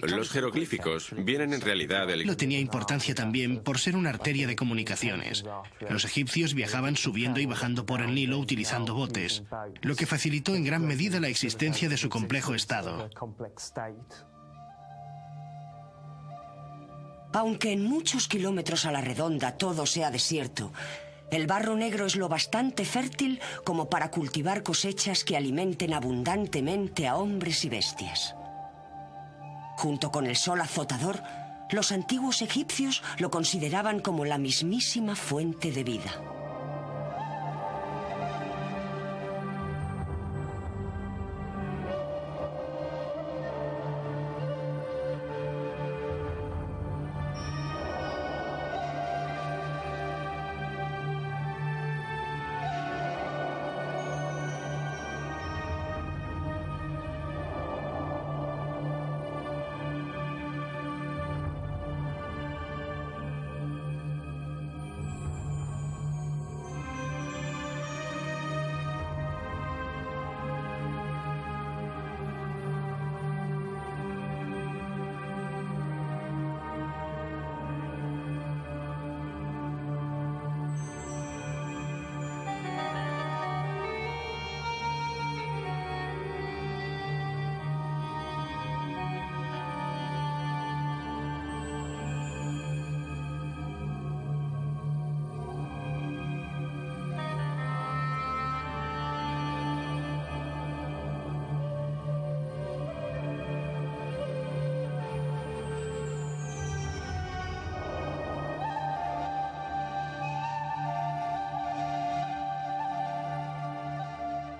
Los jeroglíficos vienen en realidad del... Lo tenía importancia también por ser una arteria de comunicaciones. Los egipcios viajaban subiendo y bajando por el Nilo utilizando botes, lo que facilitó en gran medida la existencia de su complejo estado. Aunque en muchos kilómetros a la redonda todo sea desierto, el barro negro es lo bastante fértil como para cultivar cosechas que alimenten abundantemente a hombres y bestias. Junto con el sol azotador, los antiguos egipcios lo consideraban como la mismísima fuente de vida.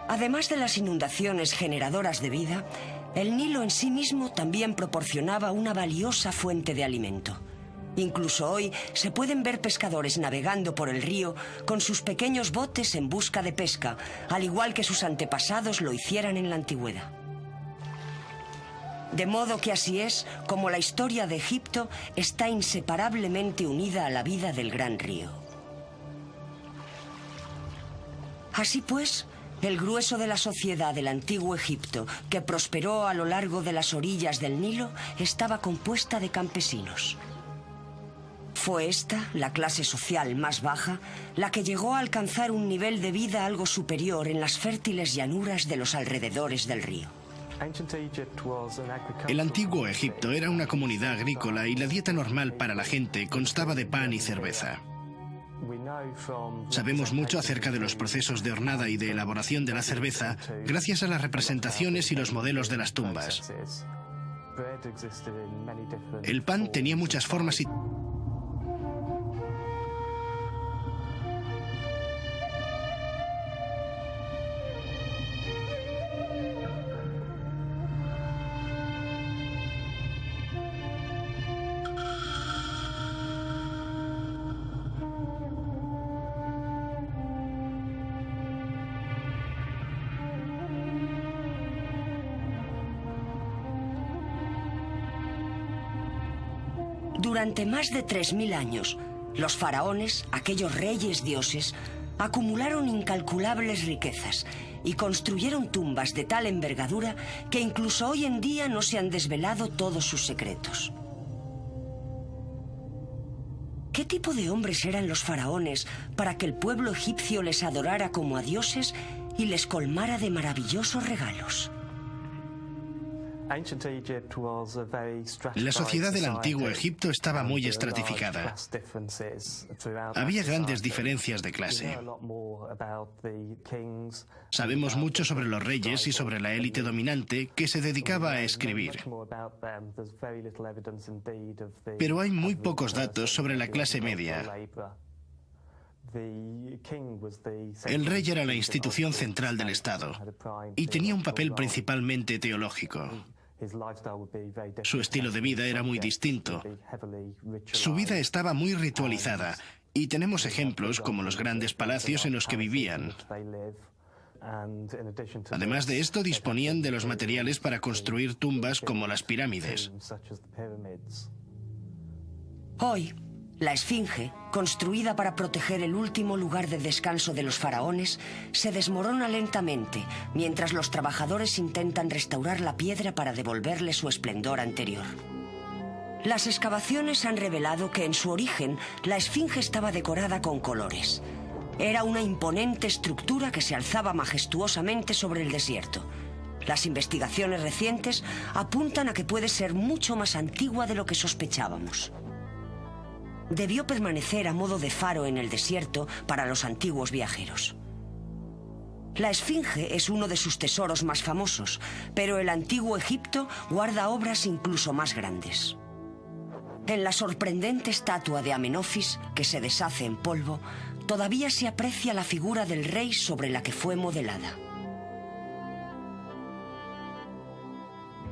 Además de las inundaciones generadoras de vida, el Nilo en sí mismo también proporcionaba una valiosa fuente de alimento. Incluso hoy se pueden ver pescadores navegando por el río con sus pequeños botes en busca de pesca, al igual que sus antepasados lo hicieran en la antigüedad. De modo que así es como la historia de Egipto está inseparablemente unida a la vida del gran río. Así pues, el grueso de la sociedad del antiguo Egipto, que prosperó a lo largo de las orillas del Nilo, estaba compuesta de campesinos. Fue esta, la clase social más baja, la que llegó a alcanzar un nivel de vida algo superior en las fértiles llanuras de los alrededores del río. El antiguo Egipto era una comunidad agrícola y la dieta normal para la gente constaba de pan y cerveza. Sabemos mucho acerca de los procesos de hornada y de elaboración de la cerveza gracias a las representaciones y los modelos de las tumbas. El pan tenía muchas formas y... Durante más de 3000 años, los faraones, aquellos reyes dioses, acumularon incalculables riquezas y construyeron tumbas de tal envergadura que incluso hoy en día no se han desvelado todos sus secretos. ¿Qué tipo de hombres eran los faraones para que el pueblo egipcio les adorara como a dioses y les colmara de maravillosos regalos? La sociedad del antiguo Egipto estaba muy estratificada. Había grandes diferencias de clase. Sabemos mucho sobre los reyes y sobre la élite dominante que se dedicaba a escribir. Pero hay muy pocos datos sobre la clase media. El rey era la institución central del Estado y tenía un papel principalmente teológico. Su estilo de vida era muy distinto. Su vida estaba muy ritualizada y tenemos ejemplos como los grandes palacios en los que vivían. Además de esto, disponían de los materiales para construir tumbas como las pirámides. Hoy, la Esfinge, construida para proteger el último lugar de descanso de los faraones, se desmorona lentamente mientras los trabajadores intentan restaurar la piedra para devolverle su esplendor anterior. Las excavaciones han revelado que en su origen la Esfinge estaba decorada con colores. Era una imponente estructura que se alzaba majestuosamente sobre el desierto. Las investigaciones recientes apuntan a que puede ser mucho más antigua de lo que sospechábamos. Debió permanecer a modo de faro en el desierto para los antiguos viajeros. La Esfinge es uno de sus tesoros más famosos, pero el antiguo Egipto guarda obras incluso más grandes. En la sorprendente estatua de Amenofis, que se deshace en polvo, todavía se aprecia la figura del rey sobre la que fue modelada.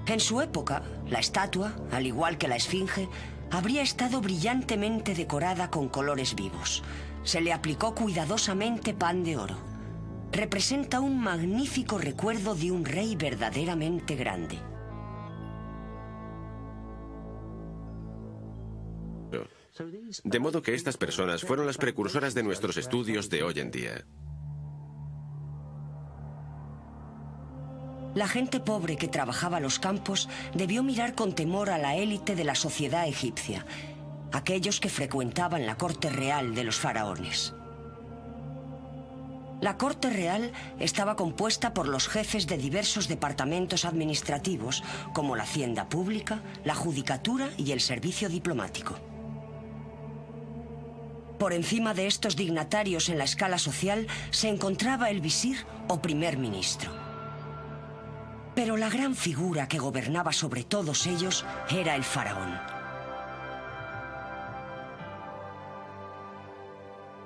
En su época, la estatua, al igual que la Esfinge, habría estado brillantemente decorada con colores vivos. Se le aplicó cuidadosamente pan de oro. Representa un magnífico recuerdo de un rey verdaderamente grande. De modo que estas personas fueron las precursoras de nuestros estudios de hoy en día. La gente pobre que trabajaba los campos debió mirar con temor a la élite de la sociedad egipcia, aquellos que frecuentaban la corte real de los faraones. La corte real estaba compuesta por los jefes de diversos departamentos administrativos, como la hacienda pública, la judicatura y el servicio diplomático. Por encima de estos dignatarios en la escala social se encontraba el visir o primer ministro. Pero la gran figura que gobernaba sobre todos ellos era el faraón.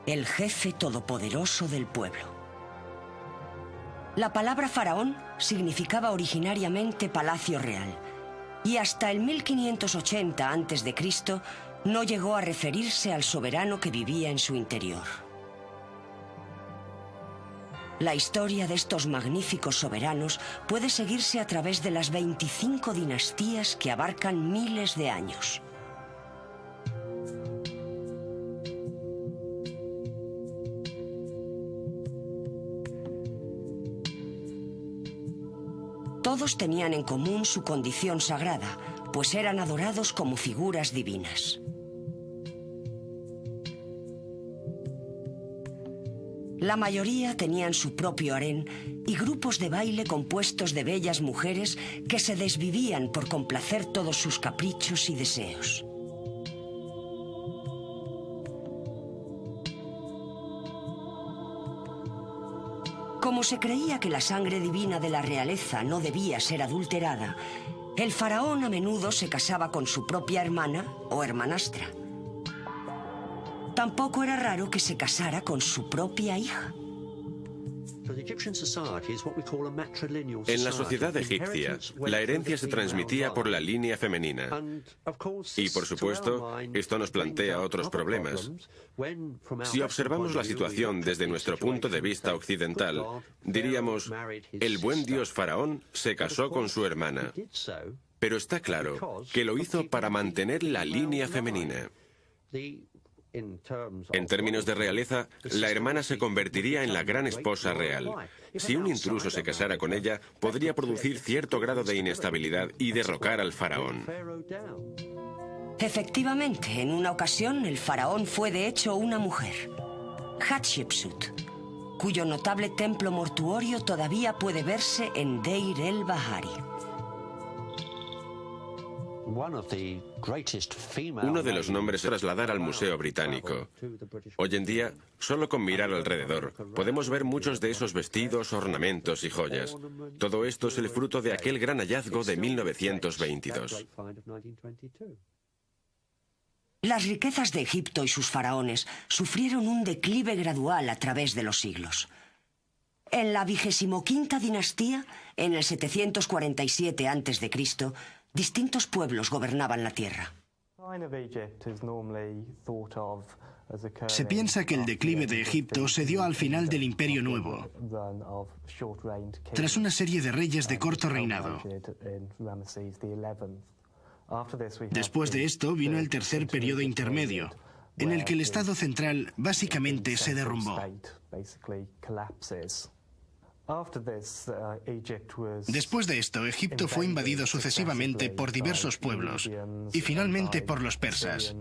El jefe todopoderoso del pueblo. La palabra faraón significaba originariamente palacio real, y hasta el 1580 a.C. no llegó a referirse al soberano que vivía en su interior. La historia de estos magníficos soberanos puede seguirse a través de las 25 dinastías que abarcan miles de años. Todos tenían en común su condición sagrada, pues eran adorados como figuras divinas. La mayoría tenían su propio harén y grupos de baile compuestos de bellas mujeres que se desvivían por complacer todos sus caprichos y deseos. Como se creía que la sangre divina de la realeza no debía ser adulterada, el faraón a menudo se casaba con su propia hermana o hermanastra. Tampoco era raro que se casara con su propia hija. En la sociedad egipcia, la herencia se transmitía por la línea femenina. Y, por supuesto, esto nos plantea otros problemas. Si observamos la situación desde nuestro punto de vista occidental, diríamos, el buen dios faraón se casó con su hermana. Pero está claro que lo hizo para mantener la línea femenina. En términos de realeza, la hermana se convertiría en la gran esposa real. Si un intruso se casara con ella, podría producir cierto grado de inestabilidad y derrocar al faraón. Efectivamente, en una ocasión el faraón fue de hecho una mujer, Hatshepsut, cuyo notable templo mortuorio todavía puede verse en Deir el-Bahari. Uno de los nombres es trasladar al Museo Británico. Hoy en día, solo con mirar alrededor, podemos ver muchos de esos vestidos, ornamentos y joyas. Todo esto es el fruto de aquel gran hallazgo de 1922. Las riquezas de Egipto y sus faraones sufrieron un declive gradual a través de los siglos. En la 25ª dinastía, en el 747 a.C., distintos pueblos gobernaban la tierra. Se piensa que el declive de Egipto se dio al final del Imperio Nuevo, tras una serie de reyes de corto reinado. Después de esto vino el tercer periodo intermedio, en el que el Estado central básicamente se derrumbó. Después de esto, Egipto fue invadido sucesivamente por diversos pueblos y finalmente por los persas.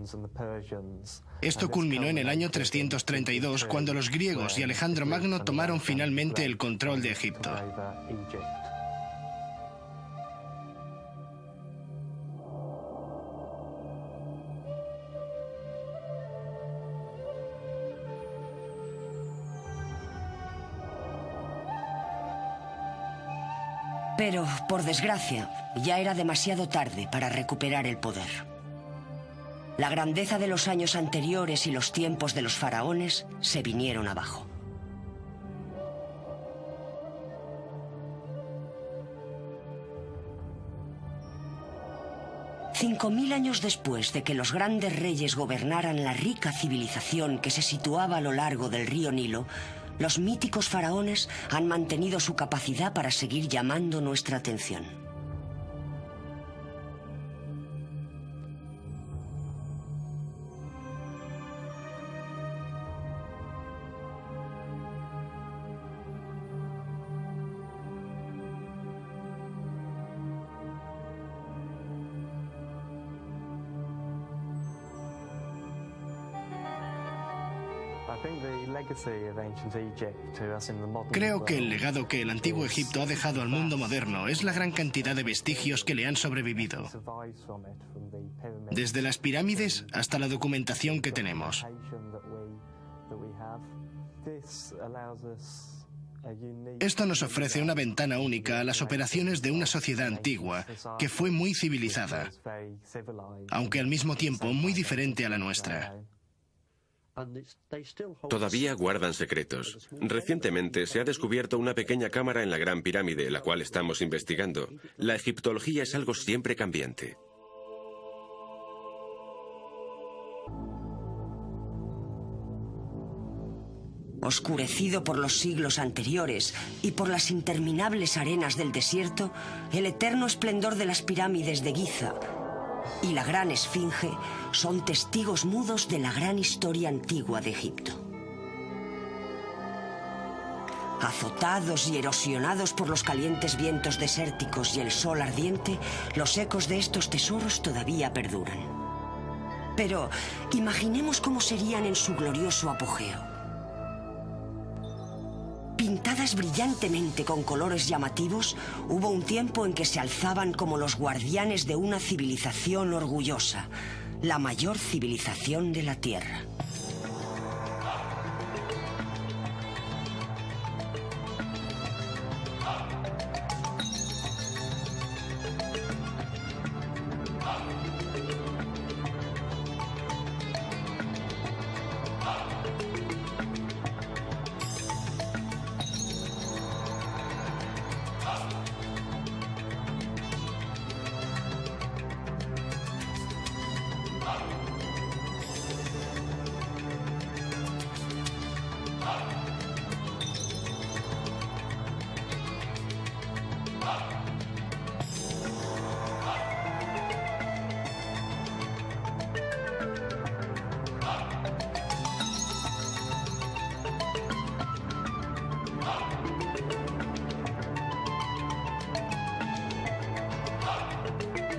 Esto culminó en el año 332, cuando los griegos y Alejandro Magno tomaron finalmente el control de Egipto. Pero, por desgracia, ya era demasiado tarde para recuperar el poder. La grandeza de los años anteriores y los tiempos de los faraones se vinieron abajo. $5000 años después de que los grandes reyes gobernaran la rica civilización que se situaba a lo largo del río Nilo, los míticos faraones han mantenido su capacidad para seguir llamando nuestra atención. Creo que el legado que el antiguo Egipto ha dejado al mundo moderno es la gran cantidad de vestigios que le han sobrevivido, desde las pirámides hasta la documentación que tenemos. Esto nos ofrece una ventana única a las operaciones de una sociedad antigua que fue muy civilizada, aunque al mismo tiempo muy diferente a la nuestra. Todavía guardan secretos. Recientemente se ha descubierto una pequeña cámara en la Gran Pirámide, la cual estamos investigando. La egiptología es algo siempre cambiante. Oscurecido por los siglos anteriores y por las interminables arenas del desierto, el eterno esplendor de las pirámides de Giza y la gran esfinge son testigos mudos de la gran historia antigua de Egipto. Azotados y erosionados por los calientes vientos desérticos y el sol ardiente, los ecos de estos tesoros todavía perduran. Pero imaginemos cómo serían en su glorioso apogeo. Pintadas brillantemente con colores llamativos, hubo un tiempo en que se alzaban como los guardianes de una civilización orgullosa, la mayor civilización de la Tierra.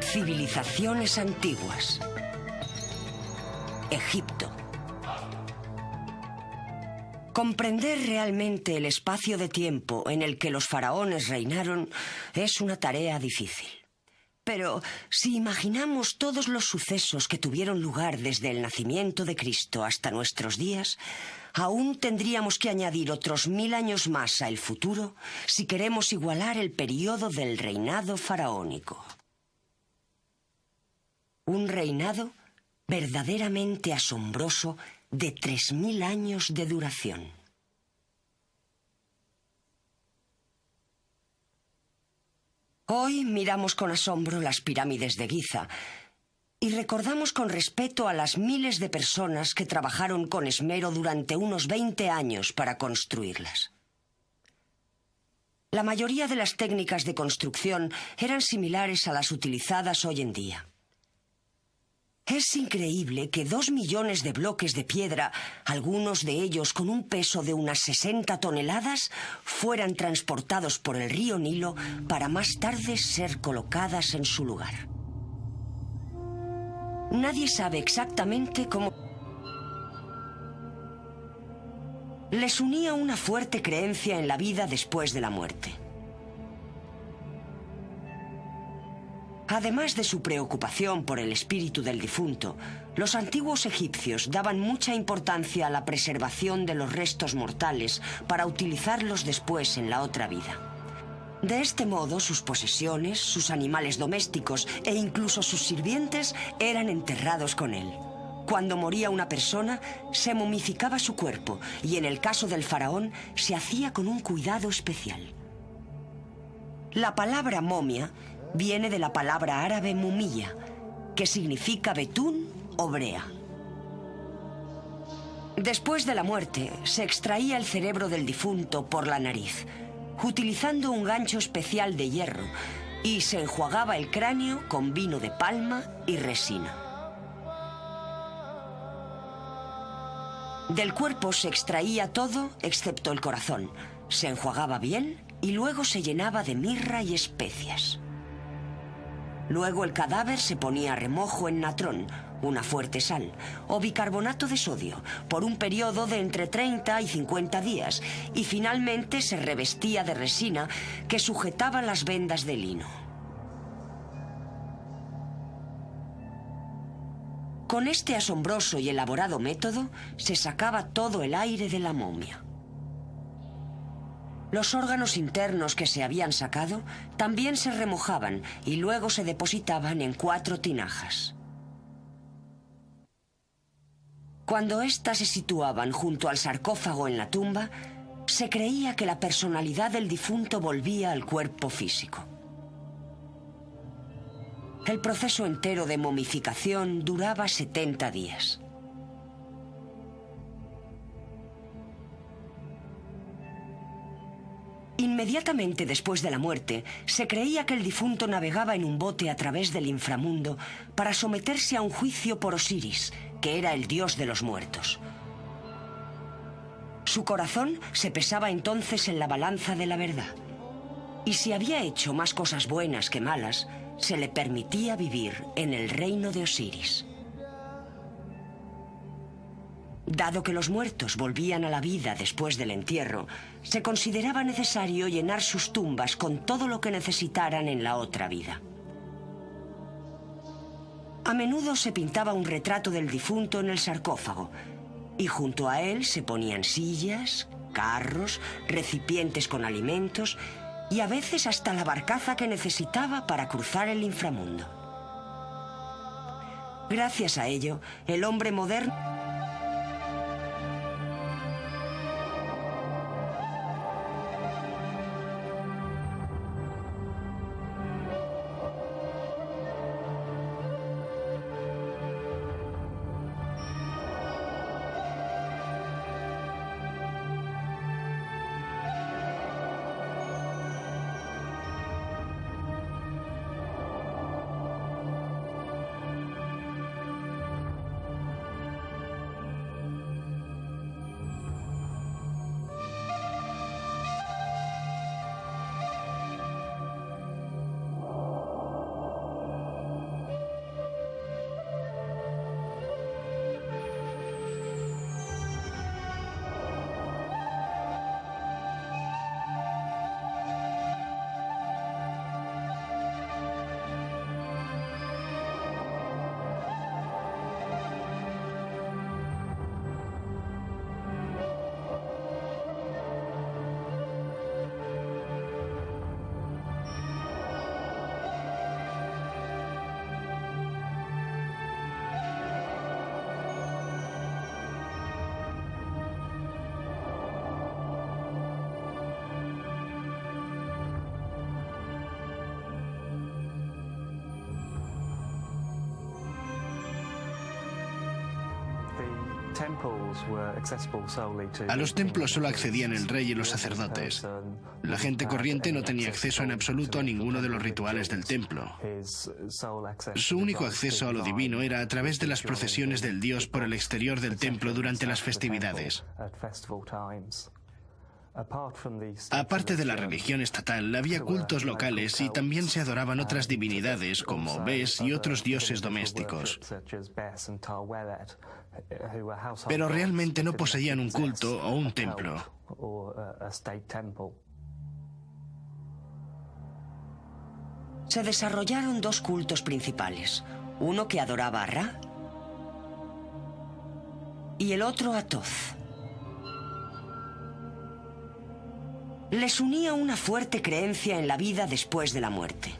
Civilizaciones antiguas. Egipto. Comprender realmente el espacio de tiempo en el que los faraones reinaron es una tarea difícil. Pero si imaginamos todos los sucesos que tuvieron lugar desde el nacimiento de Cristo hasta nuestros días, aún tendríamos que añadir otros 1000 años más al futuro si queremos igualar el periodo del reinado faraónico. Un reinado verdaderamente asombroso de 3000 años de duración. Hoy miramos con asombro las pirámides de Giza y recordamos con respeto a las miles de personas que trabajaron con esmero durante unos 20 años para construirlas. La mayoría de las técnicas de construcción eran similares a las utilizadas hoy en día. Es increíble que 2 millones de bloques de piedra, algunos de ellos con un peso de unas 60 toneladas, fueran transportados por el río Nilo para más tarde ser colocadas en su lugar. Nadie sabe exactamente cómo. Les unía una fuerte creencia en la vida después de la muerte. Además de su preocupación por el espíritu del difunto, los antiguos egipcios daban mucha importancia a la preservación de los restos mortales para utilizarlos después en la otra vida. De este modo, sus posesiones, sus animales domésticos e incluso sus sirvientes eran enterrados con él. Cuando moría una persona, se momificaba su cuerpo y en el caso del faraón se hacía con un cuidado especial. La palabra momia viene de la palabra árabe mumilla, que significa betún o brea. Después de la muerte, se extraía el cerebro del difunto por la nariz, utilizando un gancho especial de hierro, y se enjuagaba el cráneo con vino de palma y resina. Del cuerpo se extraía todo excepto el corazón, se enjuagaba bien y luego se llenaba de mirra y especias. Luego el cadáver se ponía a remojo en natrón, una fuerte sal, o bicarbonato de sodio, por un periodo de entre 30 y 50 días, y finalmente se revestía de resina que sujetaba las vendas de lino. Con este asombroso y elaborado método se sacaba todo el aire de la momia. Los órganos internos que se habían sacado también se remojaban y luego se depositaban en 4 tinajas. Cuando éstas se situaban junto al sarcófago en la tumba, se creía que la personalidad del difunto volvía al cuerpo físico. El proceso entero de momificación duraba 70 días. Inmediatamente después de la muerte, se creía que el difunto navegaba en un bote a través del inframundo para someterse a un juicio por Osiris, que era el dios de los muertos. Su corazón se pesaba entonces en la balanza de la verdad, y si había hecho más cosas buenas que malas, se le permitía vivir en el reino de Osiris. Dado que los muertos volvían a la vida después del entierro, se consideraba necesario llenar sus tumbas con todo lo que necesitaran en la otra vida. A menudo se pintaba un retrato del difunto en el sarcófago, y junto a él se ponían sillas, carros, recipientes con alimentos y a veces hasta la barcaza que necesitaba para cruzar el inframundo. Gracias a ello, el hombre moderno A los templos solo accedían el rey y los sacerdotes. La gente corriente no tenía acceso en absoluto a ninguno de los rituales del templo. Su único acceso a lo divino era a través de las procesiones del dios por el exterior del templo durante las festividades. Aparte de la religión estatal, había cultos locales y también se adoraban otras divinidades como Bes y otros dioses domésticos. Pero realmente no poseían un culto o un templo. Se desarrollaron dos cultos principales, uno que adoraba a Ra y el otro a Thoth. Les unía una fuerte creencia en la vida después de la muerte.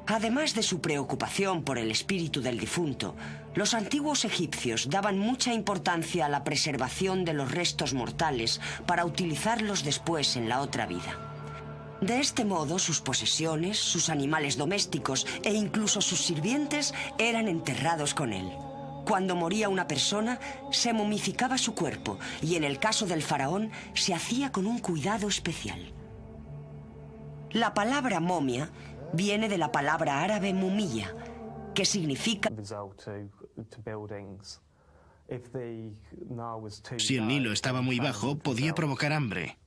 Además de su preocupación por el espíritu del difunto, los antiguos egipcios daban mucha importancia a la preservación de los restos mortales para utilizarlos después en la otra vida. De este modo, sus posesiones, sus animales domésticos e incluso sus sirvientes eran enterrados con él. Cuando moría una persona, se momificaba su cuerpo y en el caso del faraón se hacía con un cuidado especial. La palabra momia viene de la palabra árabe mumilla, que significa... Si el Nilo estaba muy bajo, podía provocar hambre.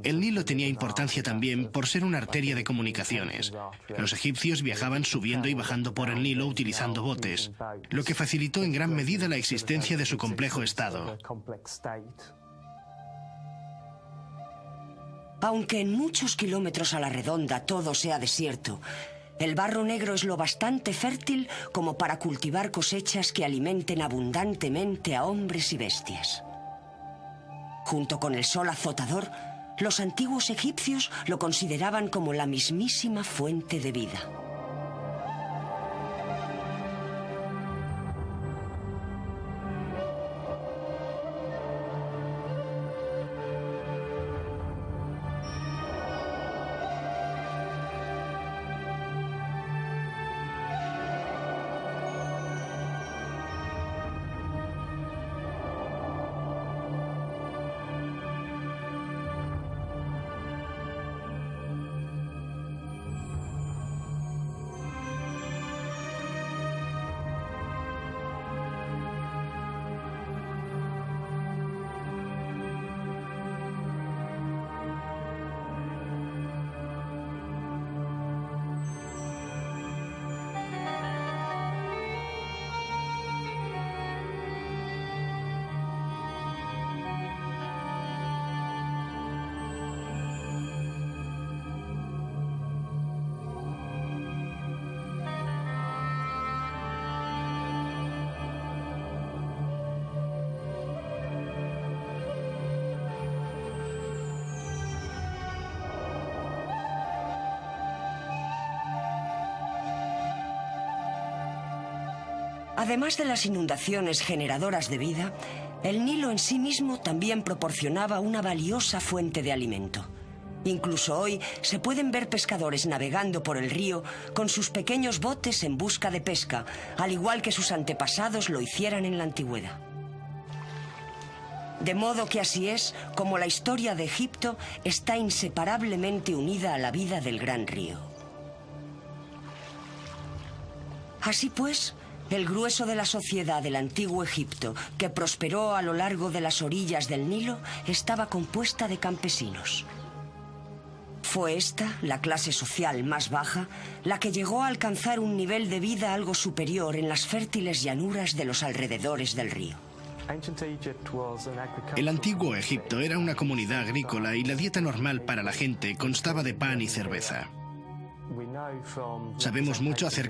El Nilo tenía importancia también por ser una arteria de comunicaciones. Los egipcios viajaban subiendo y bajando por el Nilo utilizando botes, lo que facilitó en gran medida la existencia de su complejo estado. Aunque en muchos kilómetros a la redonda todo sea desierto, el Barro Negro es lo bastante fértil como para cultivar cosechas que alimenten abundantemente a hombres y bestias. Junto con el sol azotador, los antiguos egipcios lo consideraban como la mismísima fuente de vida. Además de las inundaciones generadoras de vida, el Nilo en sí mismo también proporcionaba una valiosa fuente de alimento. Incluso hoy se pueden ver pescadores navegando por el río con sus pequeños botes en busca de pesca, al igual que sus antepasados lo hicieran en la antigüedad. De modo que así es como la historia de Egipto está inseparablemente unida a la vida del gran río. Así pues, el grueso de la sociedad del antiguo Egipto, que prosperó a lo largo de las orillas del Nilo, estaba compuesta de campesinos. Fue esta, la clase social más baja, la que llegó a alcanzar un nivel de vida algo superior en las fértiles llanuras de los alrededores del río. El antiguo Egipto era una comunidad agrícola y la dieta normal para la gente constaba de pan y cerveza. Sabemos mucho acerca